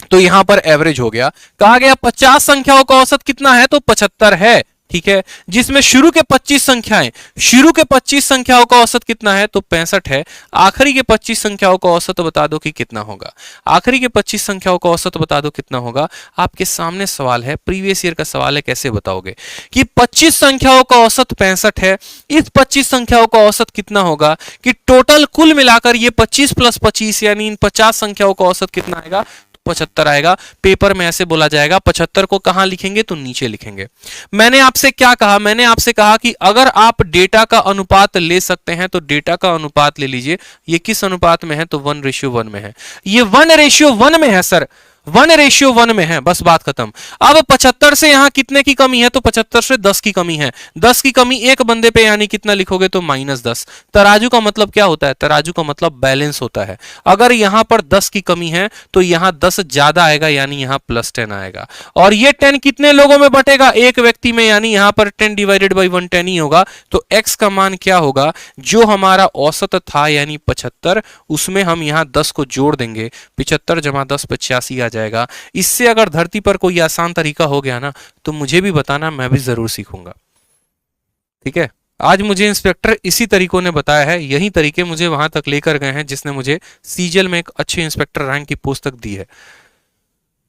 तो यहां पर एवरेज हो गया। कहा गया 50 संख्याओं का औसत कितना है, तो 75 है। ठीक है, जिसमें शुरू के 25 संख्याएं, शुरू के 25 संख्याओं का औसत कितना है, तो 65 है। आखिरी के 25 संख्याओं का औसत बता दो कि कितना होगा, आखिरी के 25 संख्याओं का औसत बता दो कितना होगा। आपके सामने सवाल है, प्रीवियस ईयर का सवाल है, कैसे बताओगे कि 25 संख्याओं का औसत 65 है, इस 25 संख्याओं का औसत कितना होगा, कि टोटल कुल मिलाकर ये 25 + 25 यानी इन 50 संख्याओं का औसत कितना आएगा, 75 आएगा। पेपर में ऐसे बोला जाएगा, 75 को कहां लिखेंगे, तो नीचे लिखेंगे। मैंने आपसे क्या कहा, मैंने आपसे कहा कि अगर आप डेटा का अनुपात ले सकते हैं तो डेटा का अनुपात ले लीजिए। ये किस अनुपात में है, तो 1:1 में है। ये 1:1 में है सर, 1:1 में है, बस बात खत्म। अब 75 से यहां कितने की कमी है, तो 75 से 10 की कमी है। 10 की कमी एक बंदे पे, यानी कितना लिखोगे, तो -10। तराजू का मतलब क्या होता है, तराजू का मतलब बैलेंस होता है। अगर यहां पर 10 की कमी है तो यहां 10 ज्यादा आएगा, यानी यहां +10 आएगा। और ये 10 कितने लोगों में बटेगा, एक व्यक्ति में, यानी यहां पर 10 / 110 ही होगा। तो x का मान क्या होगा, जो हमारा औसत था यानी 75, उसमें हम यहां 10 को जोड़ देंगे, 75 + 10 85 आ जाएगा। इससे अगर धरती पर कोई आसान तरीका हो गया ना, तो मुझे भी बताना, मैं भी जरूर सीखूंगा। ठीक है, आज मुझे इंस्पेक्टर इसी तरीकों ने बताया है, यही तरीके मुझे वहां तक लेकर गए हैं जिसने मुझे सीजीएल में एक अच्छे इंस्पेक्टर रैंक की पोस्ट तक दी है।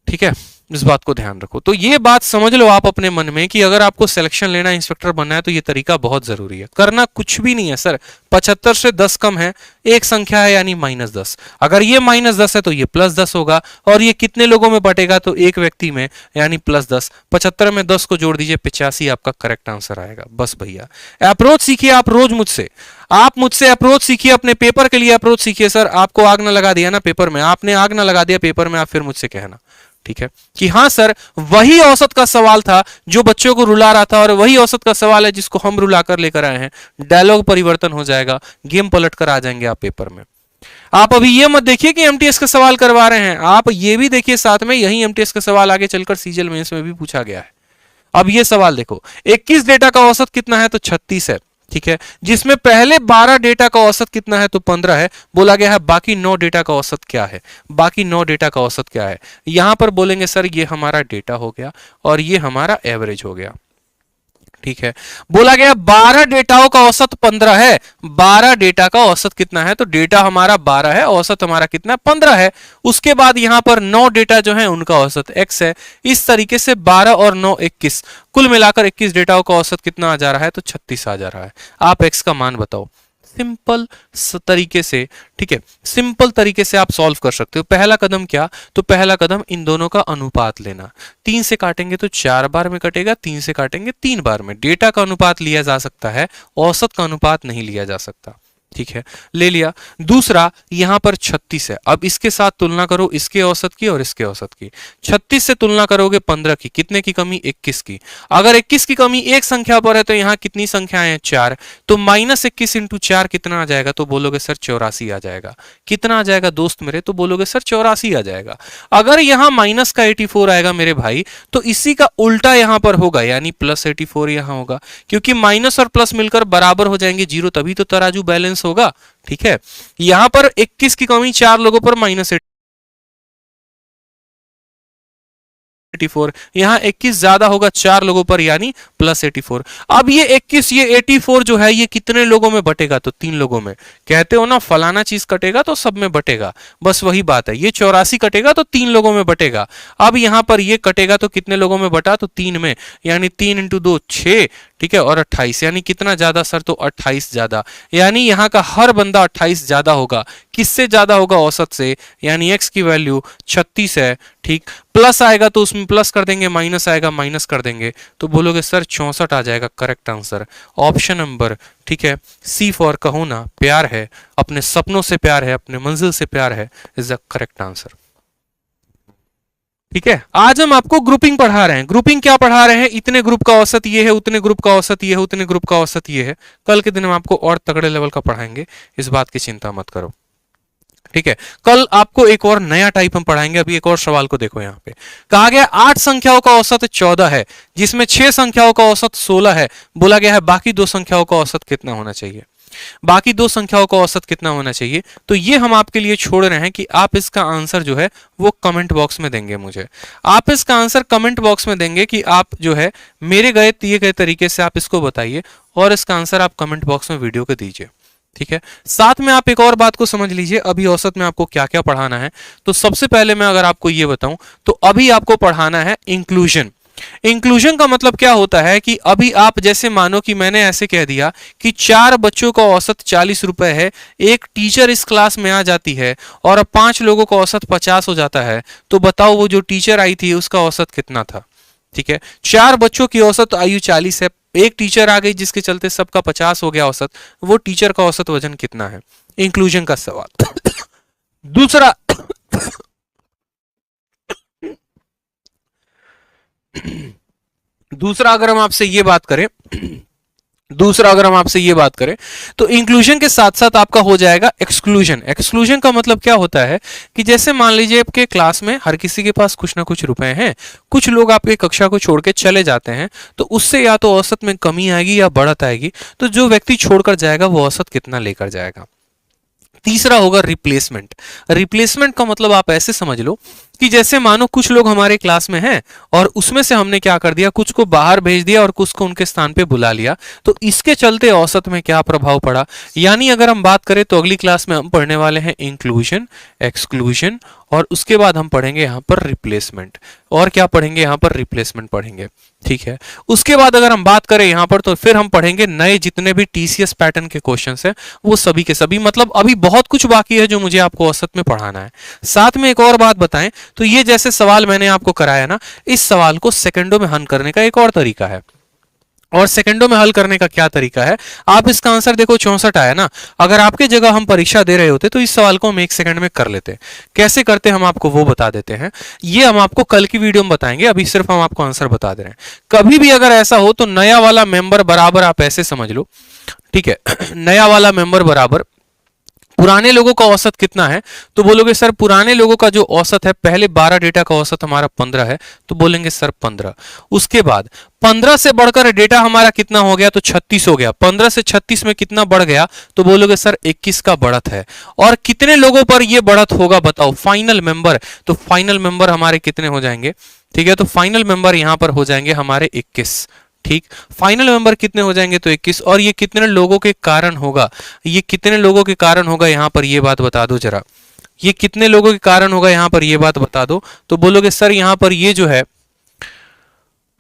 ठीक है, इस बात को ध्यान रखो। तो ये बात समझ लो आप अपने मन में कि अगर आपको सिलेक्शन लेना है, इंस्पेक्टर बनना है, तो ये तरीका बहुत जरूरी है। करना कुछ भी नहीं है सर, 75 से 10 कम है, एक संख्या है यानी -10। अगर ये -10 है तो ये +10 होगा, और ये कितने लोगों में बटेगा, तो एक व्यक्ति में यानी +10। 75 में 10 को जोड़ दीजिए, 85 आपका करेक्ट आंसर आएगा। बस भैया, अप्रोच सीखिए आप रोज मुझसे, आप मुझसे अप्रोच सीखिए, अपने पेपर के लिए अप्रोच सीखिए। सर आपको आग ना लगा दिया ना पेपर में, आपने आग ना लगा दिया पेपर में, आप फिर मुझसे कहना, ठीक है, कि हाँ सर वही औसत का सवाल था जो बच्चों को रुला रहा था, और वही औसत का सवाल है जिसको हम रुला कर लेकर आए हैं। डायलॉग परिवर्तन हो जाएगा, गेम पलट कर आ जाएंगे आप पेपर में। आप अभी ये मत देखिए कि एमटीएस का सवाल करवा रहे हैं, आप ये भी देखिए साथ में यही एमटीएस का सवाल आगे चलकर सीजीएल मेंस में भी पूछा गया है। अब ये सवाल देखो, 21 डेटा का औसत कितना है, तो 36 है, ठीक है, जिसमें पहले 12 डेटा का औसत कितना है, तो 15 है। बोला गया है बाकी 9 डेटा का औसत क्या है, बाकी 9 डेटा का औसत क्या है। यहां पर बोलेंगे सर ये हमारा डेटा हो गया और ये हमारा एवरेज हो गया, ठीक है। बोला गया 12 डेटाओं का औसत 15 है, 12 डेटा का औसत कितना है, तो डेटा हमारा 12 है, औसत हमारा कितना 15 है। उसके बाद यहां पर 9 डेटा जो है उनका औसत x है। इस तरीके से 12 और 9 21, कुल मिलाकर 21 डेटाओं का औसत कितना आ जा रहा है, तो 36 आ जा रहा है। आप x का मान बताओ, सिंपल तरीके से, ठीक है, सिंपल तरीके से आप सॉल्व कर सकते हो। पहला कदम क्या, तो पहला कदम इन दोनों का अनुपात लेना। 3 से काटेंगे तो 4 बार में कटेगा, 3 से काटेंगे 3 बार में। डेटा का अनुपात लिया जा सकता है, औसत का अनुपात नहीं लिया जा सकता, ठीक है, ले लिया। दूसरा यहां पर 36 है, अब इसके साथ तुलना करो, इसके औसत की और इसके औसत की। 36 से तुलना करोगे 15 की, कितने की कमी, 21 की। अगर 21 की कमी एक संख्या पर है तो यहां कितनी संख्याएं हैं, 4, तो -21 इंटू 4 कितना आ जाएगा, तो बोलोगे सर 84 आ जाएगा। कितना आ जाएगा दोस्त मेरे, तो बोलोगे सर 84 आ जाएगा। अगर यहां माइनस का 84 आएगा मेरे भाई, तो इसी का उल्टा यहां पर होगा, यानी +84 यहां होगा, क्योंकि माइनस और प्लस मिलकर बराबर हो जाएंगे 0, तभी तो तराजू बैलेंस होगा, ठीक है। यहां पर 21 की कमी 4 लोगों पर -84, यहां 21 ज्यादा होगा 4 लोगों पर, यानी +84। अब ये 21 ये 84 जो है ये कितने लोगों में बटेगा, तो 3 लोगों में। कहते हो ना फलाना चीज कटेगा तो सब में बटेगा, बस वही बात है। ये 84 कटेगा तो 3 लोगों में बटेगा। अब यहां पर ये कटेगा तो कितने लोगों में बटा, तो 3 में, यानी 3 इंटू 2 6, ठीक है, और 28, यानी कितना ज्यादा सर, तो 28 ज्यादा, यानी यहां का हर बंदा 28 ज्यादा होगा। किससे ज्यादा होगा, औसत से, यानी x की वैल्यू 36 है, ठीक। प्लस आएगा तो उसमें प्लस कर देंगे, माइनस आएगा माइनस कर देंगे, तो बोलोगे सर 64 आ जाएगा करेक्ट आंसर। ऑप्शन नंबर, ठीक है, सी फॉर कहो ना प्यार है, अपने सपनों से प्यार है, अपने मंजिल से प्यार है, इज द करेक्ट आंसर, ठीक है। आज हम आपको ग्रुपिंग पढ़ा रहे हैं। ग्रुपिंग क्या पढ़ा रहे हैं, इतने ग्रुप का औसत ये है, उतने ग्रुप का औसत ये है, उतने ग्रुप का औसत ये है। कल के दिन हम आपको और तगड़े लेवल का पढ़ाएंगे, इस बात की चिंता मत करो, ठीक है। कल आपको एक और नया टाइप हम पढ़ाएंगे। अभी एक और सवाल को देखो, यहाँ पे कहा गया 8 संख्याओं का औसत 14 है, जिसमें 6 संख्याओं का औसत 16 है। बोला गया है बाकी 2 संख्याओं का औसत कितना होना चाहिए, बाकी 2 संख्याओं का औसत कितना होना चाहिए। तो ये हम आपके लिए छोड़ रहे हैं कि आप इसका आंसर जो है वो कमेंट बॉक्स में देंगे मुझे। आप इसका आंसर कमेंट बॉक्स में देंगे कि आप जो है मेरे दिए गए तरीके से आप इसको बताइए, और इसका आंसर आप कमेंट बॉक्स में वीडियो के दीजिए, ठीक है। साथ में आप एक और बात को समझ लीजिए, अभी औसत में आपको क्या क्या पढ़ाना है। तो सबसे पहले मैं अगर आपको ये बताऊं तो अभी आपको पढ़ाना है इंक्लूजन। इंक्लूजन का मतलब क्या होता है कि अभी आप जैसे मानो कि मैंने ऐसे कह दिया कि 4 बच्चों का औसत 40 रुपए है, एक टीचर इस क्लास में आ जाती है और अब 5 लोगों का औसत 50 हो जाता है, तो बताओ वो जो टीचर आई थी उसका औसत कितना था, ठीक है। 4 बच्चों की औसत आयु 40 है, एक टीचर आ गई जिसके चलते सबका 50 हो गया औसत, वो टीचर का औसत वजन कितना है। इंक्लूजन का सवाल। दूसरा दूसरा अगर हम आपसे ये बात करें तो इंक्लूजन के साथ साथ आपका हो जाएगा एक्सक्लूजन। एक्सक्लूजन का मतलब क्या होता है कि जैसे मान लीजिए आपके क्लास में हर किसी के पास कुछ ना कुछ रुपए हैं, कुछ लोग आपके कक्षा को छोड़ के चले जाते हैं, तो उससे या तो औसत में कमी आएगी या बढ़त आएगी। तो जो व्यक्ति छोड़कर जाएगा वो औसत कितना लेकर जाएगा। तीसरा होगा रिप्लेसमेंट। रिप्लेसमेंट का मतलब आप ऐसे समझ लो कि जैसे मानो कुछ लोग हमारे क्लास में हैं और उसमें से हमने क्या कर दिया, कुछ को बाहर भेज दिया और कुछ को उनके स्थान पे बुला लिया, तो इसके चलते औसत में क्या प्रभाव पड़ा। यानी अगर हम बात करें तो अगली क्लास में हम पढ़ने वाले हैं इंक्लूजन, एक्सक्लूजन, और उसके बाद हम पढ़ेंगे यहां पर रिप्लेसमेंट। और क्या पढ़ेंगे यहां पर, रिप्लेसमेंट पढ़ेंगे। ठीक है, उसके बाद अगर हम बात करें यहां पर तो फिर हम पढ़ेंगे नए जितने भी टीसीएस पैटर्न के क्वेश्चंस हैं वो सभी के सभी। मतलब अभी बहुत कुछ बाकी है जो मुझे आपको औसत में पढ़ाना है। साथ में एक और बात बताएं तो ये जैसे सवाल मैंने आपको कराया ना, इस सवाल को सेकंडों में हल करने का एक और तरीका है। और सेकंडों में हल करने का क्या तरीका है, आप इसका आंसर देखो 64 आया ना, अगर आपके जगह हम परीक्षा दे रहे होते तो इस सवाल को हम 1 सेकंड में कर लेते। कैसे करते हम आपको वो बता देते हैं, ये हम आपको कल की वीडियो में बताएंगे, अभी सिर्फ हम आपको आंसर बता दे रहे हैं। कभी भी अगर ऐसा हो तो नया वाला मेंबर बराबर, आप ऐसे समझ लो, ठीक है, नया वाला मेंबर बराबर पुराने लोगों का औसत कितना है, तो बोलोगे सर पुराने लोगों का जो औसत है, पहले 12 डेटा का औसत हमारा 15 है, तो बोलेंगे सर 15। उसके बाद 15 से बढ़कर डेटा हमारा कितना हो गया, तो 36 हो गया। 15 से 36 में कितना बढ़ गया, तो बोलोगे सर 21 का बढ़त है। और कितने लोगों पर यह बढ़त होगा बताओ, फाइनल मेंबर, तो फाइनल मेंबर हमारे कितने हो जाएंगे, ठीक है, तो फाइनल मेंबर यहां पर हो जाएंगे हमारे 21। ठीक, फाइनल मेंबर कितने हो जाएंगे, तो 21। और ये कितने लोगों के कारण होगा, ये कितने लोगों के कारण होगा, यहां पर ये बात बता दो जरा, ये कितने लोगों के कारण होगा, यहां पर ये बात बता दो। तो बोलोगे सर यहां पर ये जो है,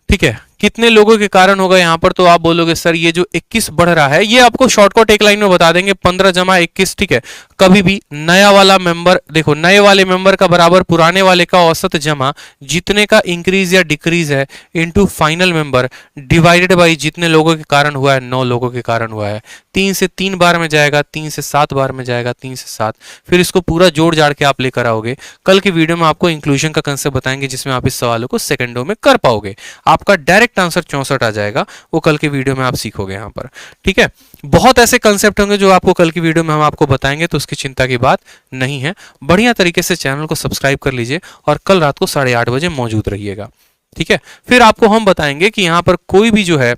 ठीक है, कितने लोगों के कारण होगा यहां पर, तो आप बोलोगे सर ये जो 21 बढ़ रहा है, ये आपको शॉर्टकट एक लाइन में बता देंगे, 15 जमा 21। ठीक है, कभी भी नया वाला मेंबर, देखो नए वाले मेंबर का बराबर पुराने वाले का औसत जमा जितने का इंक्रीज या डिक्रीज है into final member divided by जितने लोगों के कारण हुआ है, 9 लोगों के कारण हुआ है। 3 से 3 बार में जाएगा, 3 से 7 बार में जाएगा, 3 से 7, फिर इसको पूरा जोड़ जाड़ के आप लेकर आओगे। कल की वीडियो में आपको इंक्लूजन का कंसेप्ट बताएंगे जिसमें आप इस सवालों को सेकंडों में कर पाओगे। आपका डायरेक्ट आंसर 64 आ जाएगा, वो कल की वीडियो में आप सीखोगे यहाँ पर। ठीक है, बहुत ऐसे कंसेप्ट होंगे जो आपको कल की वीडियो में हम आपको बताएंगे, तो उसकी चिंता की बात नहीं है। बढ़िया तरीके से चैनल को सब्सक्राइब कर लीजिए और कल रात को 8:30 बजे मौजूद रहिएगा। ठीक है, फिर आपको हम बताएंगे कि यहाँ पर कोई भी जो है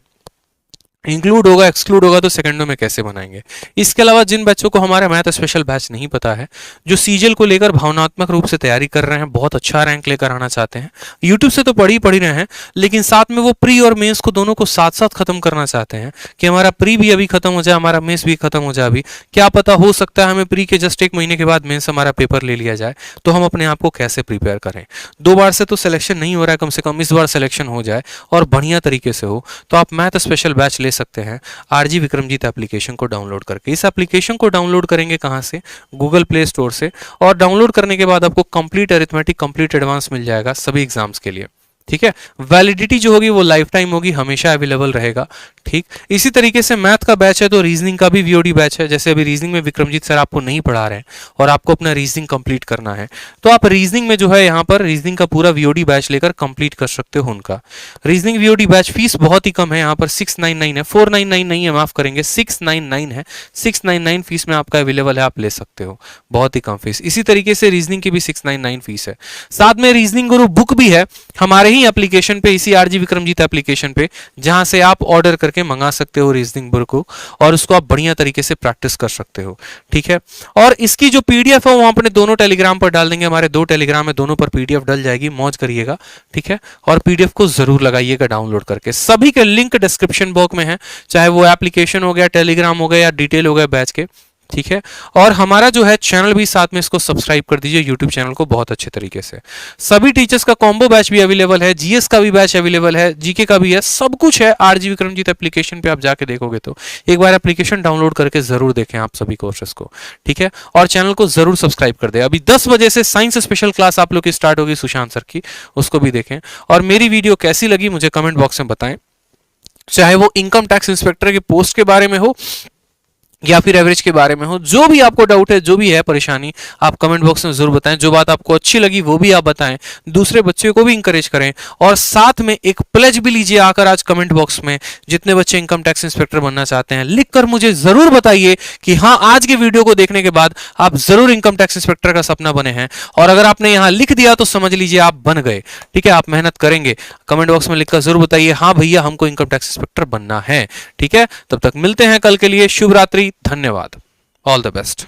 इंक्लूड होगा, एक्सक्लूड होगा, तो सेकंडों में कैसे बनाएंगे। इसके अलावा जिन बच्चों को हमारा मैथ स्पेशल बैच नहीं पता है, जो सीजीएल को लेकर भावनात्मक रूप से तैयारी कर रहे हैं, बहुत अच्छा रैंक लेकर आना चाहते हैं, यूट्यूब से तो पढ़ ही रहे हैं, लेकिन साथ में वो प्री और मेंस को दोनों को साथ साथ खत्म करना चाहते हैं कि हमारा प्री भी अभी खत्म हो जाए, हमारा मेंस भी खत्म हो जाए। अभी क्या पता, हो सकता है हमें प्री के जस्ट 1 महीने के बाद मेंस हमारा पेपर ले लिया जाए, तो हम अपने आप को कैसे प्रिपेयर करें। 2 बार से तो सिलेक्शन नहीं हो रहा है, कम से कम इस बार सिलेक्शन हो जाए और बढ़िया तरीके से हो, तो आप मैथ स्पेशल बैच ले सकते हैं आरजी विक्रमजीत एप्लीकेशन को डाउनलोड करके। इस एप्लीकेशन को डाउनलोड करेंगे कहां से, गूगल प्ले स्टोर से, और डाउनलोड करने के बाद आपको कंप्लीट अरिथमेटिक, कंप्लीट एडवांस मिल जाएगा सभी एग्जाम्स के लिए। ठीक है, वैलिडिटी जो होगी वो लाइफ टाइम होगी, हमेशा अवेलेबल रहेगा। ठीक, इसी तरीके से मैथ का बैच है तो रीजनिंग का भी वीओडी बैच है। जैसे अभी रीजनिंग में विक्रमजीत सर आपको नहीं पढ़ा रहे हैं और आपको अपना रीजनिंग कंप्लीट करना है, तो आप रीजनिंग में जो है यहाँ पर रीजनिंग का पूरा वीओडी बैच लेकर कंप्लीट कर सकते हो उनका। रीजनिंग वीओडी बैच फीस बहुत ही कम है, यहाँ पर 699 है, 499 नहीं है, माफ करेंगे 699 है, 699 फीस में आपका अवेलेबल है, आप ले सकते हो, बहुत ही कम फीस। इसी तरीके से रीजनिंग की भी 699 फीस है। साथ में रीजनिंग गुरु बुक भी है हमारे ही एप्लीकेशन पे, इसी आरजी विक्रमजीत एप्लीकेशन पे, जहां से आप ऑर्डर करके मंगा सकते हो रीजनिंग बुक को, और उसको आप बढ़िया तरीके से प्रैक्टिस कर सकते हो। ठीक है, और इसकी जो पीडीएफ है वो अपने दोनों टेलीग्राम पर डाल देंगे, हमारे 2 टेलीग्राम है, दोनों पर पीडीएफ डल जाएगी, मौज करिएगा। ठीक है, और पीडीएफ को जरूर लगाइएगा डाउनलोड करके। सभी के लिंक डिस्क्रिप्शन बॉक्स में है, चाहे वो एप्लीकेशन हो गया, टेलीग्राम हो गया या डिटेल हो गया बैच के। ठीक है, और हमारा जो है चैनल भी साथ में इसको सब्सक्राइब कर दीजिए, यूट्यूब चैनल को बहुत अच्छे तरीके से। सभी टीचर्स का कॉम्बो बैच भी अवेलेबल है, जीएस का भी बैच अवेलेबल है, जीके का भी है, सब कुछ है आरजी विक्रमजीत एप्लीकेशन पे। आप जाके देखोगे तो एक बार एप्लीकेशन डाउनलोड करके जरूर देखें आप सभी कोर्सेस को। ठीक है, और चैनल को जरूर सब्सक्राइब कर दे। अभी 10 बजे से साइंस स्पेशल क्लास आप लोग की स्टार्ट होगी सुशांत सर की, उसको भी देखें। और मेरी वीडियो कैसी लगी मुझे कमेंट बॉक्स में बताएं, चाहे वो इनकम टैक्स इंस्पेक्टर की पोस्ट के बारे में हो या फिर एवरेज के बारे में हो, जो भी आपको डाउट है, जो भी है परेशानी, आप कमेंट बॉक्स में जरूर बताएं। जो बात आपको अच्छी लगी वो भी आप बताएं, दूसरे बच्चे को भी इंकरेज करें, और साथ में एक प्लेज भी लीजिए आकर आज कमेंट बॉक्स में। जितने बच्चे इनकम टैक्स इंस्पेक्टर बनना चाहते हैं, लिखकर मुझे जरूर बताइए कि हाँ, आज के वीडियो को देखने के बाद आप जरूर इनकम टैक्स इंस्पेक्टर का सपना बने हैं, और अगर आपने यहां लिख दिया तो समझ लीजिए आप बन गए। ठीक है, आप मेहनत करेंगे, कमेंट बॉक्स में लिखकर जरूर बताइए हाँ भैया हमको इनकम टैक्स इंस्पेक्टर बनना है। ठीक है, तब तक मिलते हैं कल के लिए। शुभ रात्रि, धन्यवाद, ऑल द बेस्ट।